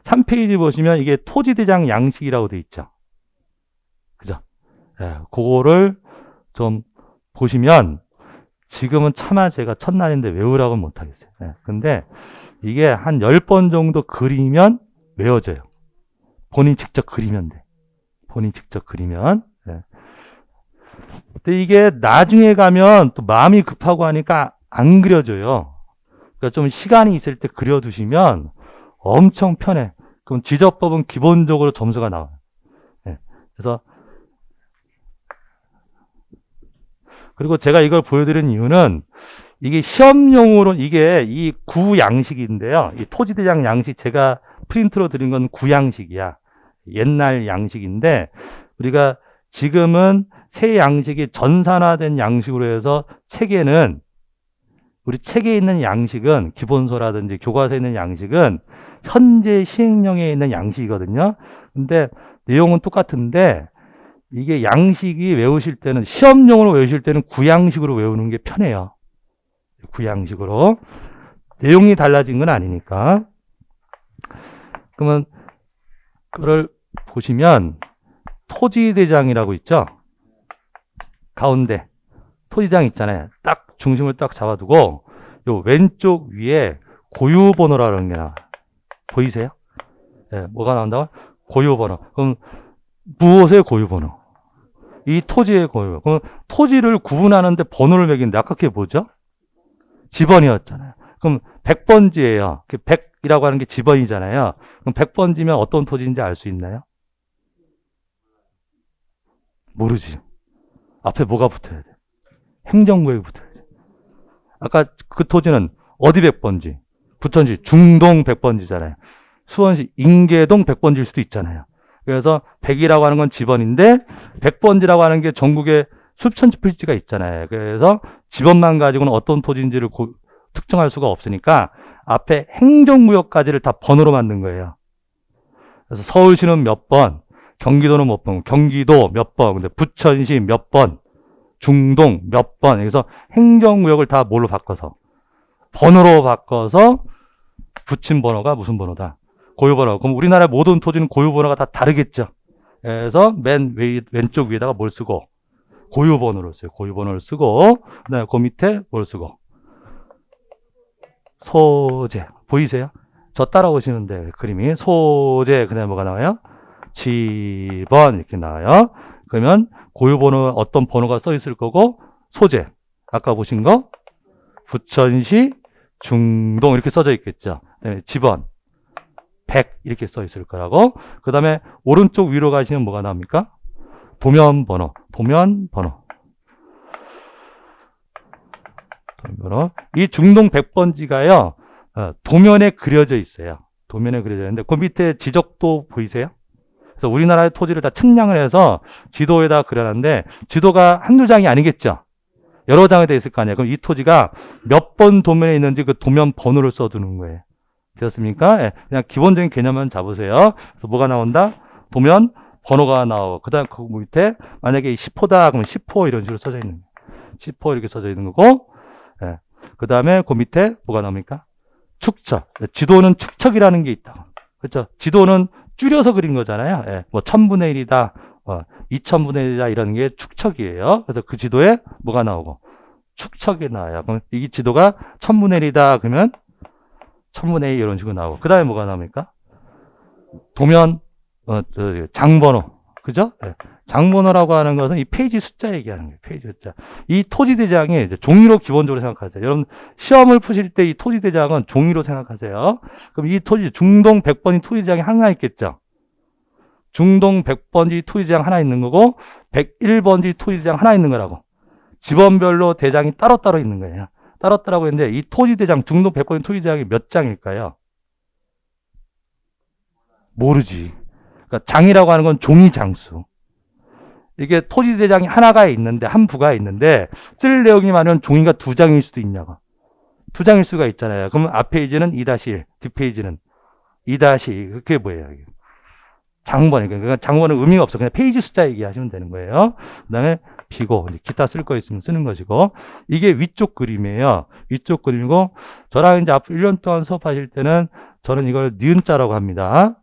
3페이지 보시면 이게 토지대장 양식이라고 돼 있죠. 그죠? 예, 그거를 좀 보시면 지금은 차마 제가 첫날인데 외우라고는 못하겠어요. 예, 근데 이게 한 10번 정도 그리면 외워져요. 본인 직접 그리면 돼. 본인 직접 그리면. 예. 근데 이게 나중에 가면 또 마음이 급하고 하니까 안 그려져요. 그러니까 좀 시간이 있을 때 그려두시면 엄청 편해. 그럼 지적법은 기본적으로 점수가 나와요. 예. 그래서 그리고 제가 이걸 보여드린 이유는 이게 시험용으로 이게 이 구양식인데요. 이 토지대장 양식 제가 프린트로 드린 건 구양식이야. 옛날 양식인데 우리가 지금은 새 양식이 전산화된 양식으로 해서 책에는 우리 책에 있는 양식은 기본서라든지 교과서에 있는 양식은 현재 시행령에 있는 양식이거든요. 근데 내용은 똑같은데 이게 양식이 외우실 때는 시험용으로 외우실 때는 구양식으로 외우는 게 편해요. 구양식으로. 내용이 달라진 건 아니니까. 그러면 그걸 보시면 토지대장이라고 있죠. 가운데 토지대장 있잖아요. 딱 중심을 딱 잡아두고 요 왼쪽 위에 고유번호라는 게 나와요. 보이세요? 네, 뭐가 나온다고? 고유번호. 그럼 무엇의 고유번호? 이 토지의 고유. 그럼 토지를 구분하는데 번호를 매기는데 아까 그게 뭐죠? 지번이었잖아요. 그럼 100번지예요. 100이라고 하는 게 지번이잖아요. 그럼 100번지면 어떤 토지인지 알 수 있나요? 모르지. 앞에 뭐가 붙어야 돼? 행정구역이 붙어야 돼. 아까 그 토지는 어디 100번지? 부천시 중동 100번지잖아요. 수원시 인계동 100번지일 수도 있잖아요. 그래서 100이라고 하는 건 지번인데 100번지라고 하는 게 전국에 수천 필지가 있잖아요. 그래서 지번만 가지고는 어떤 토지인지를 특정할 수가 없으니까 앞에 행정구역까지를 다 번호로 만든 거예요. 그래서 서울시는 몇 번, 경기도는 몇 번, 경기도 몇 번, 근데 부천시 몇 번, 중동 몇 번. 그래서 행정구역을 다 뭘로 바꿔서 번호로 바꿔서 붙인 번호가 무슨 번호다? 고유번호. 그럼 우리나라 모든 토지는 고유번호가 다 다르겠죠. 그래서 맨 왼쪽 위에다가 뭘 쓰고 고유번호를 써요. 고유번호를 쓰고 그다음에 그 밑에 뭘 쓰고 소재. 보이세요? 저 따라오시면 돼요. 그림이 소재. 그다음에 뭐가 나와요? 지번 이렇게 나와요. 그러면 고유번호 어떤 번호가 써 있을 거고 소재 아까 보신 거 부천시 중동 이렇게 써져 있겠죠. 그다음에 집원 100 이렇게 써 있을 거라고. 그 다음에 오른쪽 위로 가시면 뭐가 나옵니까? 도면번호. 이 중동 100번지가요. 도면에 그려져 있어요. 도면에 그려져 있는데 그 밑에 지적도 보이세요? 그래서 우리나라의 토지를 다 측량을 해서 지도에다 그려놨는데 지도가 한두 장이 아니겠죠. 여러 장이 돼 있을 거 아니에요. 그럼 이 토지가 몇 번 도면에 있는지 그 도면 번호를 써두는 거예요. 되었습니까? 예, 그냥 기본적인 개념만 잡으세요. 그래서 뭐가 나온다? 도면 번호가 나오고 그 다음 그 밑에 만약에 10호다 그러면 10호 이런 식으로 써져 있는 거예요. 10호 이렇게 써져 있는 거고 예. 그 다음에 그 밑에 뭐가 나옵니까? 축척. 지도는 축척이라는 게 있다. 그렇죠? 지도는 줄여서 그린 거잖아요. 예. 뭐 1000분의 1이다, 2000분의 1이다 이런 게 축척이에요. 그래서 그 지도에 뭐가 나오고 축척이 나와요. 그럼 이 지도가 1000분의 1이다 그러면 1000분의 2 이런 식으로 나오고 그 다음에 뭐가 나옵니까? 도면 장번호. 그죠? 네. 장번호라고 하는 것은 이 페이지 숫자 얘기하는 거예요. 페이지 숫자. 이 토지대장이 이제 종이로 기본적으로 생각하세요. 여러분 시험을 푸실 때 이 토지대장은 종이로 생각하세요. 그럼 이 토지 중동 100번이 토지대장이 하나 있겠죠. 중동 100번지 토지대장 하나 있는 거고 101번지 토지대장 하나 있는 거라고. 지번별로 대장이 따로따로 있는 거예요. 따로따로 했는데 이 토지대장 중동 100번지 토지대장이 몇 장일까요? 모르지. 그러니까 장이라고 하는 건 종이 장수. 이게 토지대장이 하나가 있는데 한 부가 있는데 쓸 내용이 많으면 종이가 2장일 수도 있냐고. 2장일 수가 있잖아요. 그러면 앞 페이지는 2-1, 뒷 페이지는 2-2. 그게 뭐예요? 장번이니까. 그러니까 장번은 의미가 없어. 그냥 페이지 숫자 얘기하시면 되는 거예요. 그다음에 비고 기타 쓸 거 있으면 쓰는 것이고 이게 위쪽 그림이에요. 위쪽 그림이고 저랑 이제 앞으로 1년 동안 수업하실 때는 저는 이걸 니은자라고 합니다.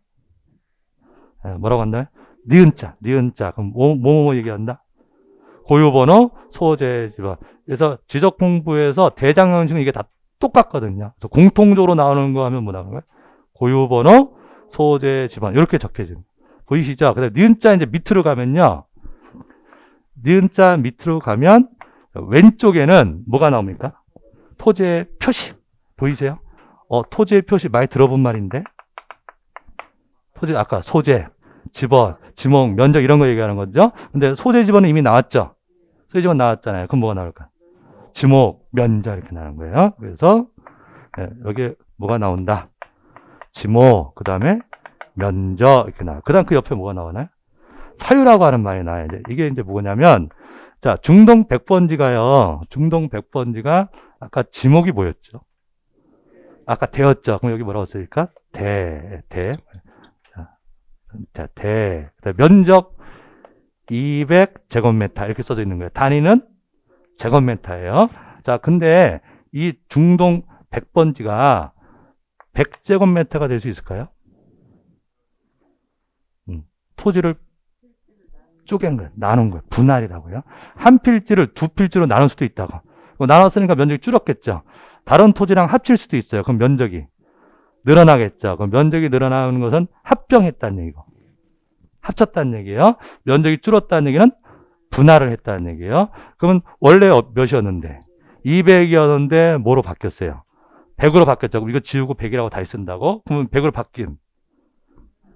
뭐라고 한다요? 니은자. 그럼 뭐 얘기한다? 고유번호, 소재, 지번. 그래서 지적 공부에서 대장 형식은 이게 다 똑같거든요. 그래서 공통적으로 나오는 거 하면 뭐 나오는 거예요? 고유번호, 소재, 지번. 이렇게 적혀집니다. 보이시죠? 그다음에 니은자 이제 밑으로 가면요. 니은자 밑으로 가면 왼쪽에는 뭐가 나옵니까? 토지의 표시. 보이세요? 토지의 표시 많이 들어본 말인데? 토지, 아까 소재, 지번, 지목, 면적 이런 거 얘기하는 거죠. 근데 소재 지번은 이미 나왔죠. 소재 지번 나왔잖아요. 그럼 뭐가 나올까? 지목, 면적 이렇게 나오는 거예요. 그래서 여기 뭐가 나온다? 지목, 그 다음에 면적 이렇게 나와. 그 다음 그 옆에 뭐가 나오나요? 사유라고 하는 말이 나와요. 이게 이제 뭐냐면, 자, 중동 100번지가요. 중동 100번지가 아까 지목이 뭐였죠? 아까 대였죠. 그럼 여기 뭐라고 쓰일까? 대. 자, 대. 면적 200제곱미터 이렇게 써져 있는 거예요. 단위는 제곱미터예요. 자, 근데 이 중동 100번지가 100제곱미터가 될 수 있을까요? 토지를 쪼갠 거예요. 나눈 거예요. 분할이라고요. 한 필지를 두 필지로 나눌 수도 있다고. 나눴으니까 면적이 줄었겠죠. 다른 토지랑 합칠 수도 있어요. 그럼 면적이 늘어나겠죠. 그럼 면적이 늘어나는 것은 합병했다는 얘기고. 합쳤다는 얘기예요. 면적이 줄었다는 얘기는 분할을 했다는 얘기예요. 그러면 원래 몇이었는데? 200이었는데 뭐로 바뀌었어요? 100으로 바뀌었죠. 그럼 이거 지우고 100이라고 다시 쓴다고? 그러면 100으로 바뀐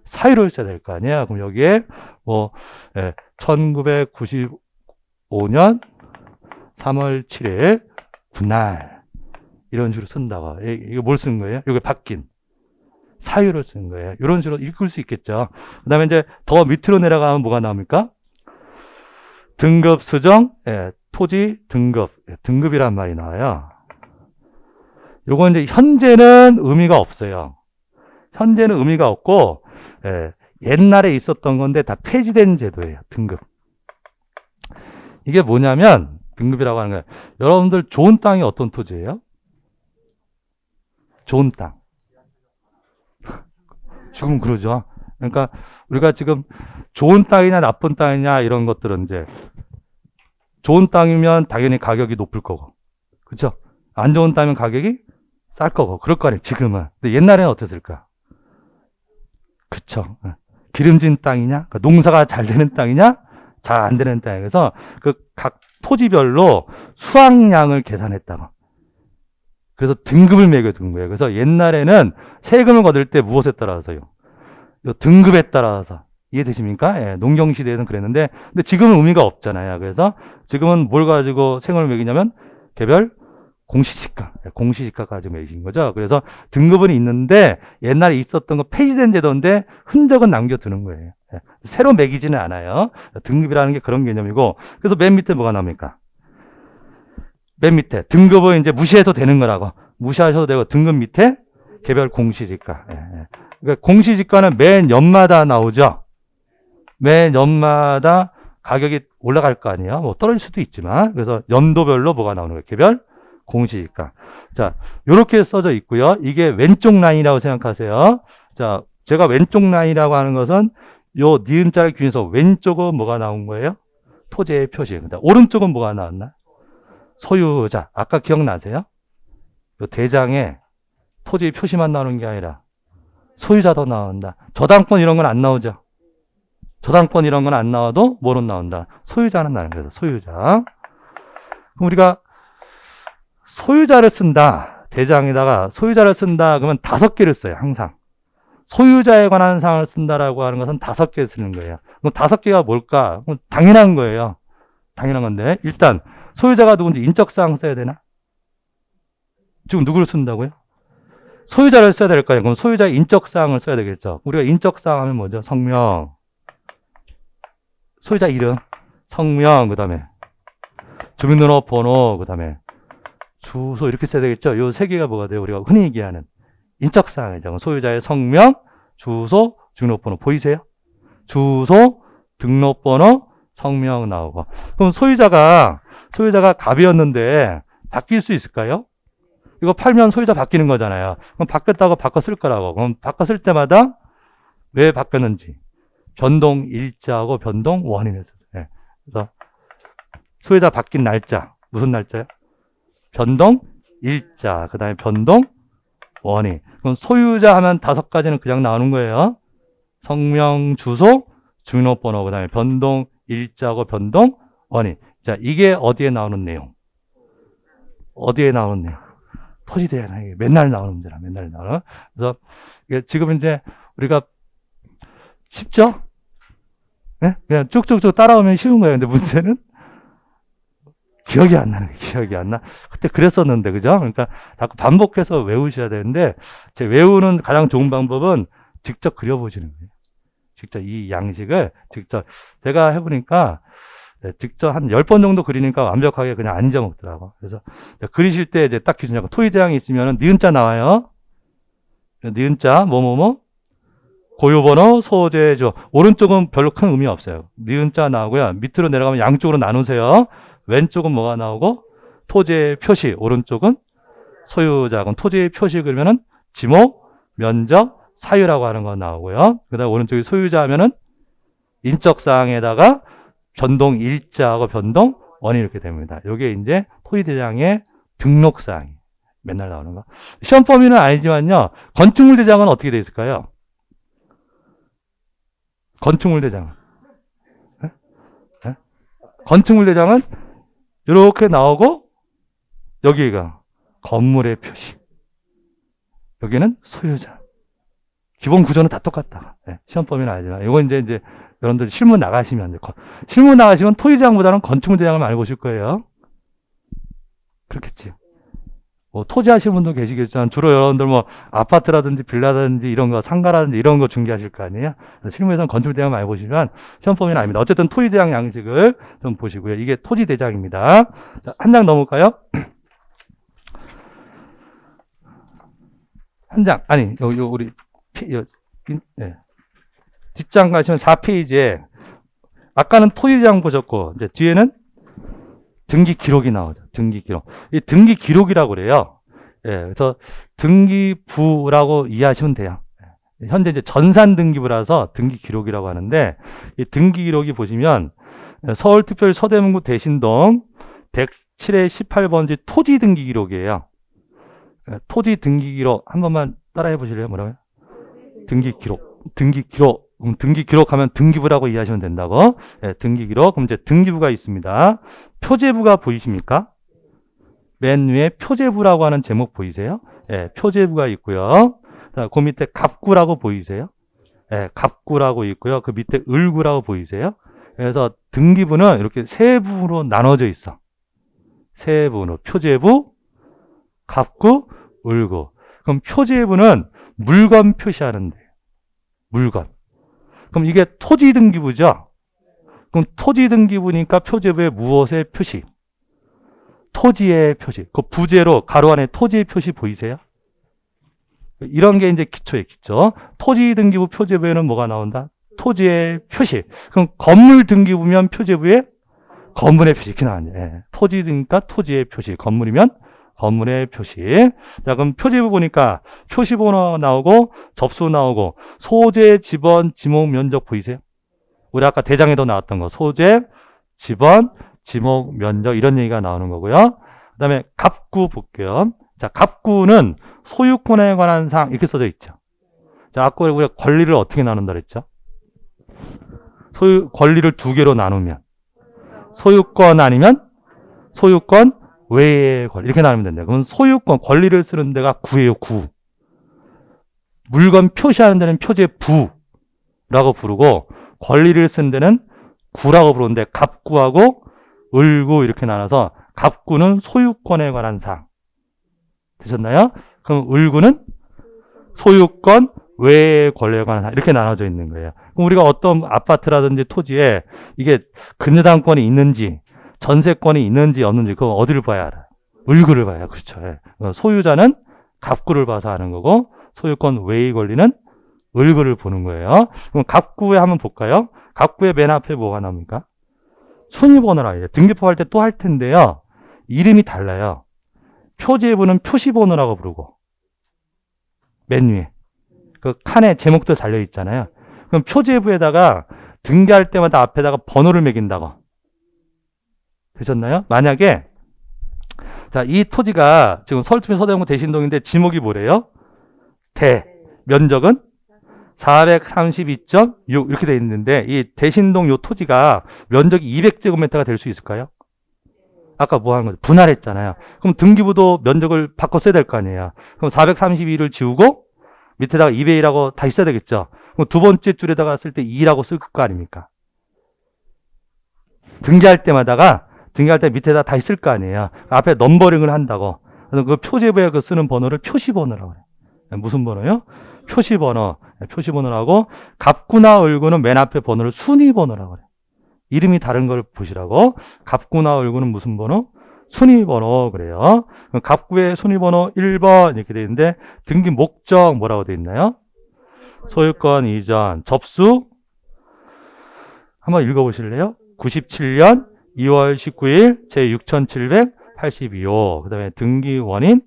사유를 써야 될 거 아니야. 그럼 여기에 1995년 3월 7일 분할 이런 식으로 쓴다고. 이거 뭘 쓴 거예요? 이거 바뀐 사유를 쓴 거예요. 이런 식으로 읽을 수 있겠죠. 그 다음에 이제 더 밑으로 내려가면 뭐가 나옵니까? 등급 수정, 토지 등급, 등급이란 말이 나와요. 요건 이제 현재는 의미가 없어요. 현재는 의미가 없고, 옛날에 있었던 건데 다 폐지된 제도예요. 등급. 이게 뭐냐면, 등급이라고 하는 거예요. 여러분들 좋은 땅이 어떤 토지예요? 좋은 땅. 지금 그러죠. 그러니까 우리가 지금 좋은 땅이냐 나쁜 땅이냐 이런 것들은 이제 좋은 땅이면 당연히 가격이 높을 거고, 그렇죠? 안 좋은 땅이면 가격이 쌀 거고 그럴 거 아니에요. 지금은. 근데 옛날에는 어땠을까? 그쵸? 기름진 땅이냐, 그러니까 농사가 잘 되는 땅이냐, 잘 안 되는 땅. 그래서 그 각 토지별로 수확량을 계산했다고. 그래서 등급을 매겨둔 거예요. 그래서 옛날에는 세금을 거둘 때 무엇에 따라서요? 등급에 따라서. 이해되십니까? 예, 농경시대에는 그랬는데, 근데 지금은 의미가 없잖아요. 그래서 지금은 뭘 가지고 세금을 매기냐면 개별 공시지가, 공시지가 가지고 매긴 거죠. 그래서 등급은 있는데 옛날에 있었던 거 폐지된 제도인데 흔적은 남겨두는 거예요. 예, 새로 매기지는 않아요. 등급이라는 게 그런 개념이고, 그래서 맨 밑에 뭐가 나옵니까? 맨 밑에 등급은 이제 무시해도 되는 거라고. 무시하셔도 되고 등급 밑에 개별 공시지가. 예, 예. 그러니까 공시지가는 매 년마다 나오죠. 매 년마다 가격이 올라갈 거 아니에요. 뭐 떨어질 수도 있지만. 그래서 연도별로 뭐가 나오는 거예요. 개별 공시지가. 자, 요렇게 써져 있고요. 이게 왼쪽 라인이라고 생각하세요. 자, 제가 왼쪽 라인이라고 하는 것은 요 니은자를 기준해서 왼쪽은 뭐가 나온 거예요? 토지의 표시. 오른쪽은 뭐가 나왔나? 소유자. 아까 기억나세요? 요 대장에 토지의 표시만 나오는 게 아니라 소유자도 나온다. 저당권 이런 건 안 나오죠. 저당권 이런 건 안 나와도 뭐로 나온다? 소유자는 나는 거죠. 소유자. 그럼 우리가 소유자를 쓴다. 대장에다가 소유자를 쓴다. 그러면 5개를 써요. 항상. 소유자에 관한 사항을 쓴다라고 하는 것은 5개 쓰는 거예요. 그럼 5개가 뭘까? 그럼 당연한 거예요. 당연한 건데. 일단 소유자가 누군지 인적사항 써야 되나? 지금 누구를 쓴다고요? 소유자를 써야 될 거예요. 그럼 소유자의 인적사항을 써야 되겠죠. 우리가 인적사항 하면 뭐죠? 성명, 소유자 이름, 성명, 그 다음에 주민등록번호, 그 다음에 주소 이렇게 써야 되겠죠. 요 3개가 뭐가 돼요? 우리가 흔히 얘기하는 인적사항이죠. 소유자의 성명, 주소, 주민등록번호 보이세요? 주소, 등록번호, 성명 나오고. 그럼 소유자가 갑이었는데 바뀔 수 있을까요? 이거 팔면 소유자 바뀌는 거잖아요. 그럼 바뀌었다고 바꿔 쓸 거라고. 그럼 바꿔 쓸 때마다 왜 바뀌었는지 변동 일자하고 변동 원인을 써요. 네. 그래서 소유자 바뀐 날짜 무슨 날짜요? 변동 일자, 그 다음에 변동 원인. 그럼 소유자 하면 5가지는 그냥 나오는 거예요. 성명, 주소, 주민등록번호, 그 다음에 변동 일자하고 변동 원인. 자, 이게 어디에 나오는 내용? 어디에 나오는 내용? 토지대장에 맨날 나오는 문제라, 맨날 나오는. 그래서 지금 이제 우리가 쉽죠? 네? 그냥 쭉쭉쭉 따라오면 쉬운 거예요. 근데 문제는 기억이 안 나는 거예요. 기억이 안 나. 그때 그랬었는데, 그죠? 그러니까 자꾸 반복해서 외우셔야 되는데, 제 외우는 가장 좋은 방법은 직접 그려보시는 거예요. 직접 이 양식을 직접 제가 해보니까 직접 한 10번 정도 그리니까 완벽하게 그냥 안 잊어먹더라고. 그래서 그리실 때 이제 딱 기준하고 토지대장이 있으면 니은자 나와요. 니은자 뭐뭐뭐 고유번호 소재죠. 오른쪽은 별로 큰 의미 없어요. 니은자 나오고요. 밑으로 내려가면 양쪽으로 나누세요. 왼쪽은 뭐가 나오고 토지의 표시, 오른쪽은 소유자. 그럼 토지의 표시 그러면은 지목, 면적, 사유라고 하는 거 나오고요. 그 다음에 오른쪽이 소유자 하면은 인적사항에다가 변동 일자하고 변동 원이 이렇게 됩니다. 이게 이제 토지대장의 등록사항이 맨날 나오는 거. 시험 범위는 아니지만요. 건축물 대장은 어떻게 되어 있을까요? 건축물 대장은. 네? 네? 건축물 대장은 이렇게 나오고 여기가 건물의 표시. 여기는 소유자. 기본 구조는 다 똑같다. 네, 시험 범위는 아니지만 이건 이제 여러분들 실무 나가시면 토지대장보다는 건축물 대장을 많이 보실 거예요. 그렇겠지. 뭐 토지 하시는 분도 계시겠지만 주로 여러분들 뭐 아파트라든지 빌라라든지 이런 거 상가라든지 이런 거 중개하실 거 아니에요. 실무에서는 건축물 대장 많이 보시면 시험 범위는 아닙니다. 어쨌든 토지대장 양식을 좀 보시고요. 이게 토지대장입니다. 한 장 넘을까요? 한 장 아니 요 우리 네. 뒷장 가시면 4페이지에 아까는 토지대장 보셨고 이제 뒤에는 등기 기록이 나오죠. 등기 기록. 이 등기 기록이라고 그래요. 예, 그래서 등기부라고 이해하시면 돼요. 현재 이제 전산 등기부라서 등기 기록이라고 하는데 이 등기 기록이 보시면 서울특별시 서대문구 대신동 107의 18번지 토지 등기 기록이에요. 토지 등기 기록 한 번만 따라해 보실래요? 뭐라고요? 등기 기록. 등기 기록. 등기 기록하면 등기부라고 이해하시면 된다고. 예, 등기 기록. 그럼 이제 등기부가 있습니다. 표제부가 보이십니까? 맨 위에 표제부라고 하는 제목 보이세요? 예, 표제부가 있고요. 자, 그 밑에 갑구라고 보이세요? 예, 갑구라고 있고요. 그 밑에 을구라고 보이세요? 그래서 등기부는 이렇게 세 부분으로 나눠져 있어. 세 부분으로. 표제부, 갑구, 을구. 그럼 표제부는 물건 표시하는데. 물건. 그럼 이게 토지 등기부죠? 그럼 토지 등기부니까 표제부에 무엇의 표시? 토지의 표시. 그 부제로 가로 안에 토지의 표시 보이세요? 이런 게 이제 기초예요, 기초. 토지 등기부 표제부에는 뭐가 나온다? 토지의 표시. 그럼 건물 등기부면 표제부에 건물의 표시 이렇게 나왔네. 예. 토지 등기니까 토지의 표시. 건물이면 건물의 표시. 자, 그럼 표제부 보니까 표시번호 나오고 접수 나오고 소재, 지번, 지목, 면적 보이세요? 우리 아까 대장에도 나왔던 거. 소재, 지번, 지목, 면적 이런 얘기가 나오는 거고요. 그 다음에 갑구 볼게요. 자, 갑구는 소유권에 관한 사항 이렇게 써져 있죠. 자, 아까 우리가 권리를 어떻게 나눈다 그랬죠? 권리를 두 개로 나누면 소유권 아니면 소유권 외의 권리 이렇게 나누면 된다. 그러면 소유권 권리를 쓰는 데가 구예요. 구. 물건 표시하는 데는 표제부라고 부르고 권리를 쓰는 데는 구라고 부르는데 갑구하고 을구 이렇게 나눠서 갑구는 소유권에 관한 사항. 되셨나요? 그럼 을구는 소유권 외의 권리에 관한 사항 이렇게 나눠져 있는 거예요. 그럼 우리가 어떤 아파트라든지 토지에 이게 근저당권이 있는지 전세권이 있는지 없는지 그거 어디를 봐야 알아요? 을구를 봐야. 그렇죠. 예. 소유자는 갑구를 봐서 하는 거고 소유권 외의 권리는 을구를 보는 거예요. 그럼 갑구에 한번 볼까요? 갑구의 맨 앞에 뭐가 나옵니까? 순위번호라 해요. 등기법 할 때 또 할 텐데요. 이름이 달라요. 표제부는 표시번호라고 부르고 맨 위에 그 칸에 제목도 달려 있잖아요. 그럼 표제부에다가 등기할 때마다 앞에다가 번호를 매긴다고. 되셨나요? 만약에 자, 이 토지가 지금 서울특별시 서대문구 대신동인데 지목이 뭐래요? 면적은 432.6 이렇게 돼 있는데 이 대신동 요 토지가 면적이 200제곱미터가 될 수 있을까요? 아까 뭐 하는 거죠? 분할했잖아요. 그럼 등기부도 면적을 바꿔 써야 될 거 아니에요. 그럼 432를 지우고 밑에다가 200이라고 다시 써야 되겠죠. 그럼 두 번째 줄에다가 쓸 때 2라고 쓸 거 아닙니까? 등기할 때 밑에다 다시 쓸 거 아니에요. 앞에 넘버링을 한다고. 그래서 그 표제부에 그 쓰는 번호를 표시번호라고 해요. 무슨 번호요? 표시번호. 표시번호라고. 갑구나 을구는 맨 앞에 번호를 순위번호라고 해요. 이름이 다른 걸 보시라고. 갑구나 을구는 무슨 번호? 순위번호 그래요. 갑구의 순위번호 1번 이렇게 되어 있는데 등기 목적 뭐라고 되어 있나요? 소유권 이전 접수 한번 읽어보실래요? 97년 2월 19일 제6782호 그 다음에 등기 원인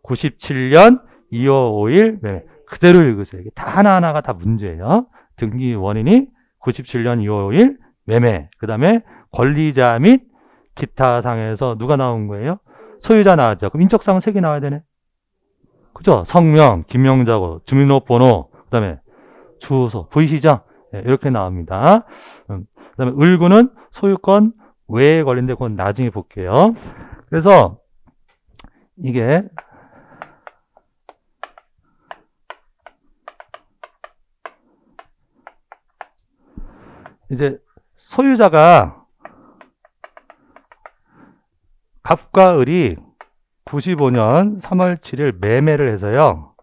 97년 2월 5일 매매 그대로 읽으세요. 이게 다 하나하나가 다 문제예요. 등기 원인이 97년 2월 5일 매매 그 다음에 권리자 및 기타 상에서 누가 나온 거예요? 소유자 나왔죠. 그럼 인적사항은 3개 나와야 되네. 그죠? 성명, 김명자고 주민등록번호 그 다음에 주소 보이시죠? 네, 이렇게 나옵니다. 그 다음에 을구는 소유권 외에 걸린데 그건 나중에 볼게요. 그래서 이게 이제 소유자가 갑과 을이 95년 3월 7일 매매를 해서요.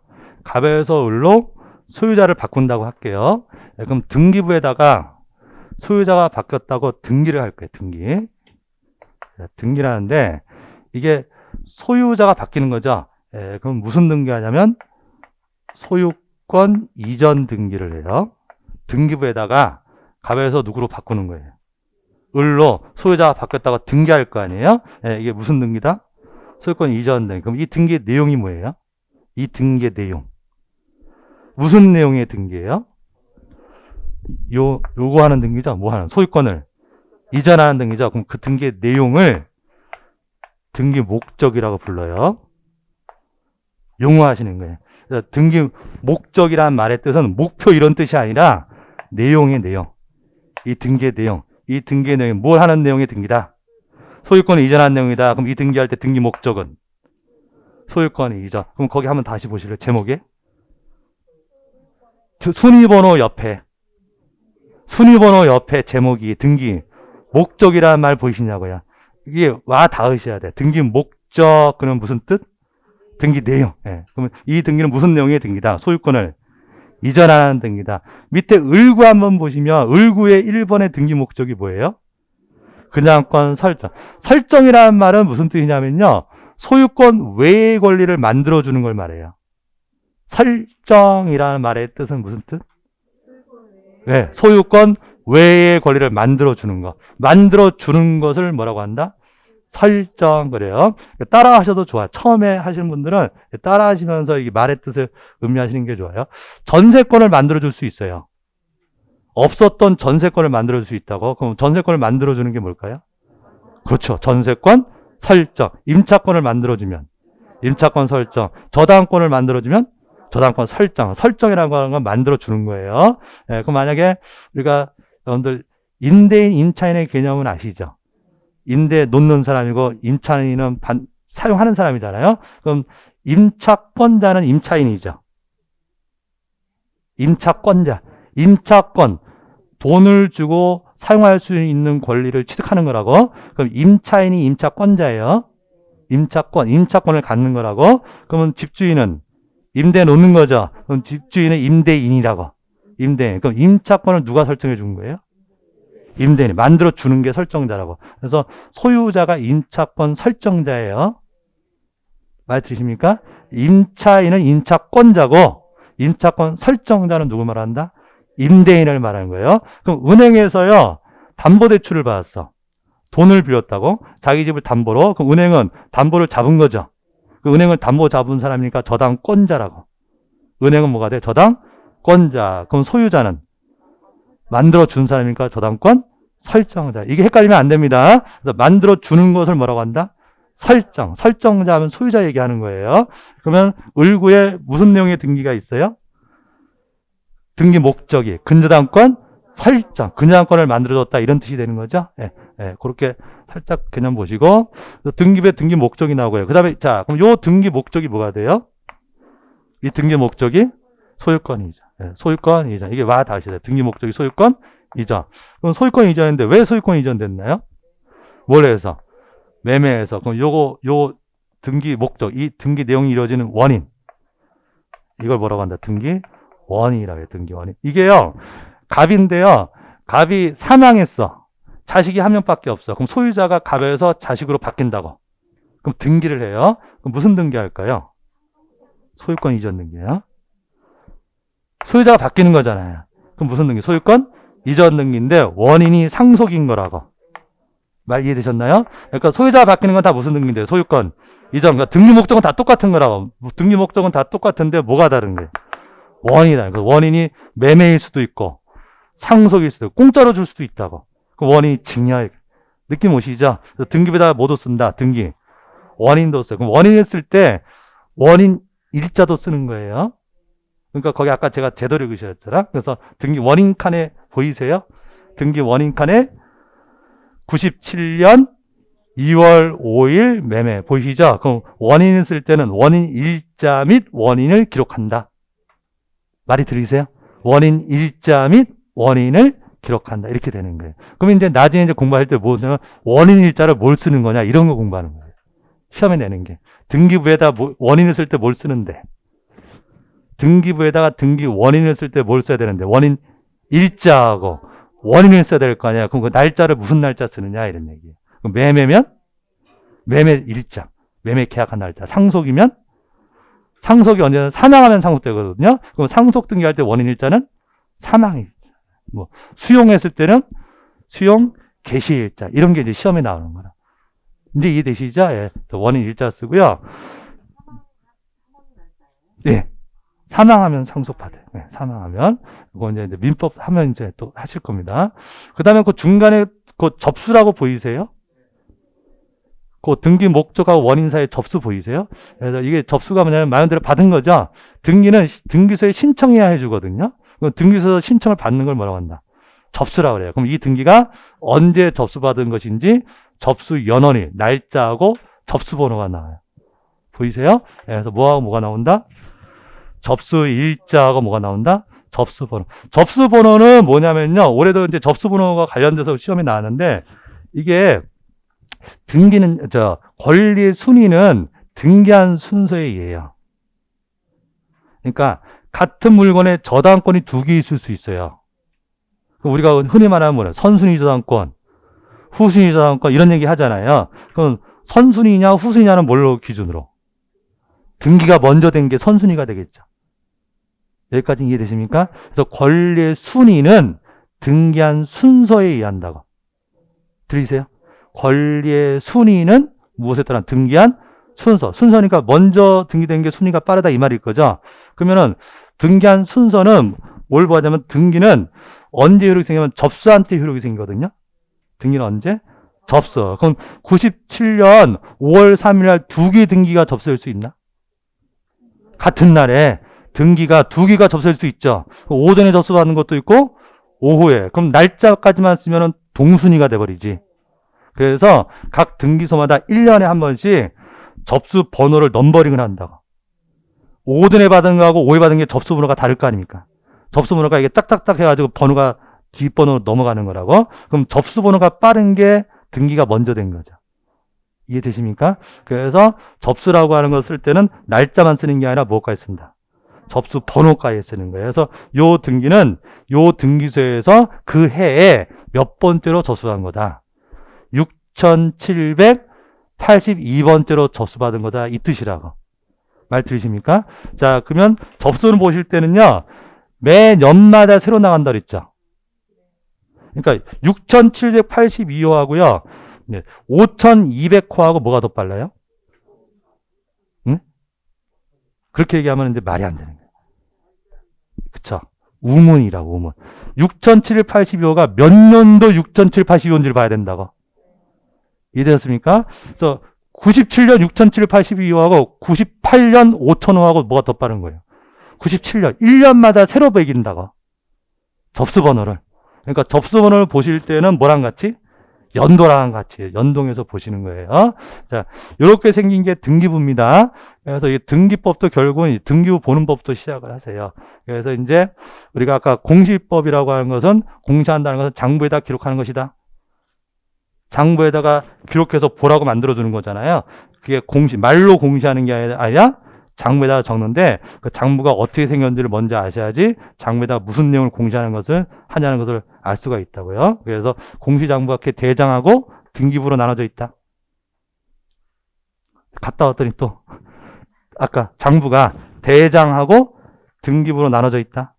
갑에서 을로 소유자를 바꾼다고 할게요. 그럼 등기부에다가 소유자가 바뀌었다고 등기를 할 거예요. 등기를 하는데 이게 소유자가 바뀌는 거죠. 그럼 무슨 등기하냐면 소유권 이전 등기를 해요. 등기부에다가 갑에서 누구로 바꾸는 거예요. 을로 소유자가 바뀌었다고 등기할 거 아니에요. 이게 무슨 등기다? 소유권 이전 등기. 그럼 이 등기의 내용이 뭐예요? 이 등기의 내용. 무슨 내용의 등기예요? 요거 하는 등기죠. 뭐 하는? 소유권을 이전하는 등기죠. 그럼 그 등기의 내용을 등기 목적이라고 불러요. 용어하시는 거예요. 그래서 등기 목적이라는 말의 뜻은 목표 이런 뜻이 아니라 내용의 내용. 이 등기의 내용. 이 등기의 내용이 뭘 하는 내용의 등기다. 소유권을 이전한 내용이다. 그럼 이 등기할 때 등기 목적은 소유권의 이전. 그럼 거기 한번 다시 보실래요? 제목에. 순위번호 옆에 제목이 등기 목적이라는 말 보이시냐고요. 이게 와 닿으셔야 돼. 등기 목적, 그럼 무슨 뜻? 등기 내용. 예. 그러면 이 등기는 무슨 내용의 등기다? 소유권을 이전하는 등기다. 밑에 을구 한번 보시면 을구의 1번의 등기 목적이 뭐예요? 그냥권 설정. 설정이라는 말은 무슨 뜻이냐면요. 소유권 외의 권리를 만들어주는 걸 말해요. 설정이라는 말의 뜻은 무슨 뜻? 네, 소유권 외의 권리를 만들어주는 것. 만들어주는 것을 뭐라고 한다? 설정, 그래요. 따라 하셔도 좋아요. 처음에 하시는 분들은 따라 하시면서 이 말의 뜻을 음미하시는 게 좋아요. 전세권을 만들어줄 수 있어요. 없었던 전세권을 만들어줄 수 있다고. 그럼 전세권을 만들어주는 게 뭘까요? 그렇죠. 전세권 설정. 임차권을 만들어주면 임차권 설정. 저당권을 만들어주면 저당권 설정. 설정이라고 하는 건 만들어주는 거예요. 예, 그럼 만약에 우리가 여러분들 임대인, 임차인의 개념은 아시죠? 임대 놓는 사람이고 임차인은 사용하는 사람이잖아요. 그럼 임차권자는 임차인이죠. 임차권자. 임차권. 돈을 주고 사용할 수 있는 권리를 취득하는 거라고. 그럼 임차인이 임차권자예요. 임차권을 갖는 거라고. 그러면 집주인은 임대 놓는 거죠. 그럼 집주인은 임대인이라고. 임대인. 그럼 임차권을 누가 설정해 준 거예요? 임대인이 만들어 주는 게 설정자라고. 그래서 소유자가 임차권 설정자예요. 말 들으십니까? 임차인은 임차권자고 임차권 설정자는 누구 말한다? 임대인을 말하는 거예요. 그럼 은행에서요, 담보대출을 받았어. 돈을 빌렸다고. 자기 집을 담보로. 그럼 은행은 담보를 잡은 거죠. 그 은행을 담보 잡은 사람이니까 저당권자라고. 은행은 뭐가 돼? 저당권자. 그럼 소유자는 만들어 준 사람이니까 저당권 설정자. 이게 헷갈리면 안 됩니다. 그래서 만들어 주는 것을 뭐라고 한다? 설정. 설정자 하면 소유자 얘기하는 거예요. 그러면 을구에 무슨 내용의 등기가 있어요? 등기 목적이 근저당권 설정. 근저당권을 만들어줬다 이런 뜻이 되는 거죠. 예, 예, 그렇게 살짝 개념 보시고 등기부에 등기 목적이 나오고요. 그 다음에 자, 그럼 요 등기 목적이 뭐가 돼요? 이 등기 목적이 소유권 이전. 예, 소유권 이전. 이게 와 닿으셔야 돼요. 등기 목적이 소유권 이전. 그럼 소유권 이전인데 왜 소유권 이전됐나요? 뭘 해서? 매매해서. 그럼 요 등기 목적, 이 등기 내용이 이루어지는 원인. 이걸 뭐라고 한다? 등기 원인이라고 해요. 등기 원인. 이게요, 갑인데요. 갑이 사망했어. 자식이 한 명밖에 없어. 그럼 소유자가 갑에서 자식으로 바뀐다고. 그럼 등기를 해요. 그럼 무슨 등기 할까요? 소유권 이전 등기예요. 소유자가 바뀌는 거잖아요. 그럼 무슨 등기? 소유권 이전 등기인데 원인이 상속인 거라고. 말 이해되셨나요? 그러니까 소유자가 바뀌는 건 다 무슨 등기인데요? 소유권 이전. 그러니까 등기 목적은 다 똑같은 거라고. 등기 목적은 다 똑같은데 뭐가 다른 거예요? 원인이다. 그 원인이 매매일 수도 있고 상속일 수도 있고 공짜로 줄 수도 있다고. 그 원인이 증여일. 느낌 오시죠? 등기부에다가 뭐도 쓴다. 등기. 원인도 써요. 그럼 원인을 쓸 때 원인 일자도 쓰는 거예요. 그러니까 거기 아까 제가 제도를 그리셨잖아. 그래서 등기 원인 칸에 보이세요? 등기 원인 칸에 97년 2월 5일 매매 보이시죠? 그럼 원인을 쓸 때는 원인 일자 및 원인을 기록한다. 말이 들리세요? 원인 일자 및 원인을 기록한다. 이렇게 되는 거예요. 그럼 이제 나중에 이제 공부할 때 뭐냐면 원인 일자를 뭘 쓰는 거냐 이런 거 공부하는 거예요. 시험에 내는 게. 등기부에다 원인을 쓸 때 뭘 쓰는데. 등기부에다가 등기 원인을 쓸 때 뭘 써야 되는데 원인 일자하고 원인을 써야 될 거 아니야. 그럼 그 날짜를 무슨 날짜 쓰느냐 이런 얘기예요. 그럼 매매면 매매 일자, 매매 계약한 날짜. 상속이면 상속이 언제나 사망하면 상속되거든요. 그럼 상속 등기할 때 원인 일자는 사망일자. 뭐 수용했을 때는 수용 개시 일자. 이런 게 이제 시험에 나오는 거라. 이제 이해되시죠? 예. 원인 일자 쓰고요. 예. 사망하면 상속받아요. 네, 사망하면. 이거 이제 민법 하면 이제 또 하실 겁니다. 그 다음에 그 중간에 그 접수라고 보이세요? 그 등기 목적하고 원인 사이에 접수 보이세요? 그래서 이게 접수가 뭐냐면 말 그대로 받은 거죠. 등기는 등기소에 신청해야 해주거든요. 등기소에서 신청을 받는 걸 뭐라고 한다? 접수라고 그래요. 그럼 이 등기가 언제 접수받은 것인지 접수 연원일, 날짜하고 접수번호가 나와요. 보이세요? 그래서 뭐하고 뭐가 나온다? 접수 일자하고 뭐가 나온다? 접수번호. 접수번호는 뭐냐면요. 올해도 이제 접수번호가 관련돼서 시험에 나왔는데 이게 등기는 권리 순위는 등기한 순서에 의해요. 그러니까 같은 물건에 저당권이 두 개 있을 수 있어요. 우리가 흔히 말하는 뭐냐? 선순위 저당권, 후순위 저당권 이런 얘기 하잖아요. 그럼 선순위냐 후순위냐는 뭘로 기준으로? 등기가 먼저 된 게 선순위가 되겠죠. 여기까지 이해되십니까? 그래서 권리의 순위는 등기한 순서에 의한다고. 들리세요? 권리의 순위는 무엇에 따라 등기한 순서. 순서니까 먼저 등기된 게 순위가 빠르다 이 말일 거죠. 그러면은 등기한 순서는 뭘 보자면 등기는 언제 효력이 생기면 접수한 때 효력이 생기거든요. 등기는 언제? 접수. 그럼 97년 5월 3일 날 두 개 등기가 접수될 수 있나? 같은 날에 등기가 두 개가 접수될 수 있죠. 오전에 접수받는 것도 있고 오후에. 그럼 날짜까지만 쓰면 동순위가 돼버리지. 그래서 각 등기소마다 1년에 한 번씩 접수 번호를 넘버링을 한다고. 오전에 받은 거하고 오후에 받은 게 접수 번호가 다를 거 아닙니까? 접수 번호가 이게 딱딱딱 해가지고 번호가 뒷번호로 넘어가는 거라고. 그럼 접수 번호가 빠른 게 등기가 먼저 된 거죠. 이해되십니까? 그래서 접수라고 하는 걸 쓸 때는 날짜만 쓰는 게 아니라 뭐까지 쓴다? 접수 번호까지 쓰는 거예요. 그래서 요 등기는 요 등기소에서 그 해에 몇 번째로 접수한 거다. 6782번째로 접수받은 거다. 이 뜻이라고. 말 들으십니까? 자, 그러면 접수를 보실 때는요. 매년마다 새로 나간다 그랬죠. 그러니까 6782호하고요. 5200호하고 뭐가 더 빨라요? 응? 그렇게 얘기하면 이제 말이 안 되는 거예요. 그쵸? 우문이라고, 우문. 6782호가 몇 년도 6782호인지를 봐야 된다고. 이해되셨습니까? 그래서 97년 6782호하고 98년 5000호하고 뭐가 더 빠른 거예요? 97년. 1년마다 새로 매긴다고. 접수번호를. 그러니까 접수번호를 보실 때는 뭐랑 같이? 연도랑 같이 연동해서 보시는 거예요. 자, 이렇게 생긴 게 등기부입니다. 그래서 이 등기법도 결국은 등기부 보는 법도 시작을 하세요. 그래서 이제 우리가 아까 공시법이라고 하는 것은 공시한다는 것은 장부에다 기록하는 것이다. 장부에다가 기록해서 보라고 만들어주는 거잖아요. 그게 공시, 말로 공시하는 게 아니라 장부에다가 적는데 그 장부가 어떻게 생겼는지를 먼저 아셔야지 장부에다가 무슨 내용을 공시하는 것을 하냐는 것을 알 수가 있다고요. 그래서 공시장부가 이렇게 대장하고 등기부로 나눠져 있다. 갔다 왔더니 또 아까 장부가 대장하고 등기부로 나눠져 있다.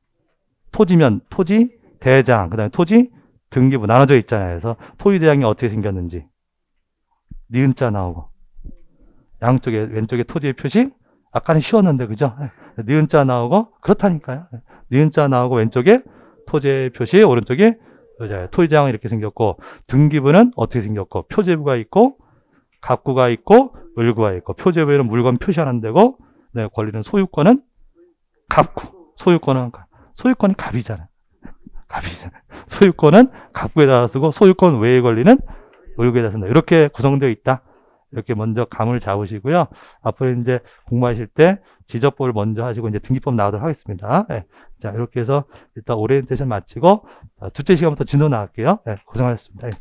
토지면 토지, 대장, 그 다음에 토지, 등기부 나눠져 있잖아요. 그래서 토지 대장이 어떻게 생겼는지 니은자 나오고 양쪽에 왼쪽에 토지의 표시 아까는 쉬웠는데 그죠? 니은자 나오고 그렇다니까요. 니은자 나오고 왼쪽에 토지의 표시 오른쪽에 토지장은 이렇게 생겼고 등기부는 어떻게 생겼고 표제부가 있고 갑구가 있고 을구가 있고 표제부에는 물건 표시하는 데고 네, 권리는 소유권은 갑구 소유권이 갑이잖아요. 갑이잖아요. 소유권은 갑구에다 쓰고 소유권 외의 권리는 을구에다 쓴다. 이렇게 구성되어 있다. 이렇게 먼저 감을 잡으시고요. 앞으로 이제 공부하실 때 지적법을 먼저 하시고 이제 등기법 나오도록 하겠습니다. 네. 자, 이렇게 해서 일단 오리엔테이션 마치고 둘째 시간부터 진도 나갈게요. 네, 고생하셨습니다. 네.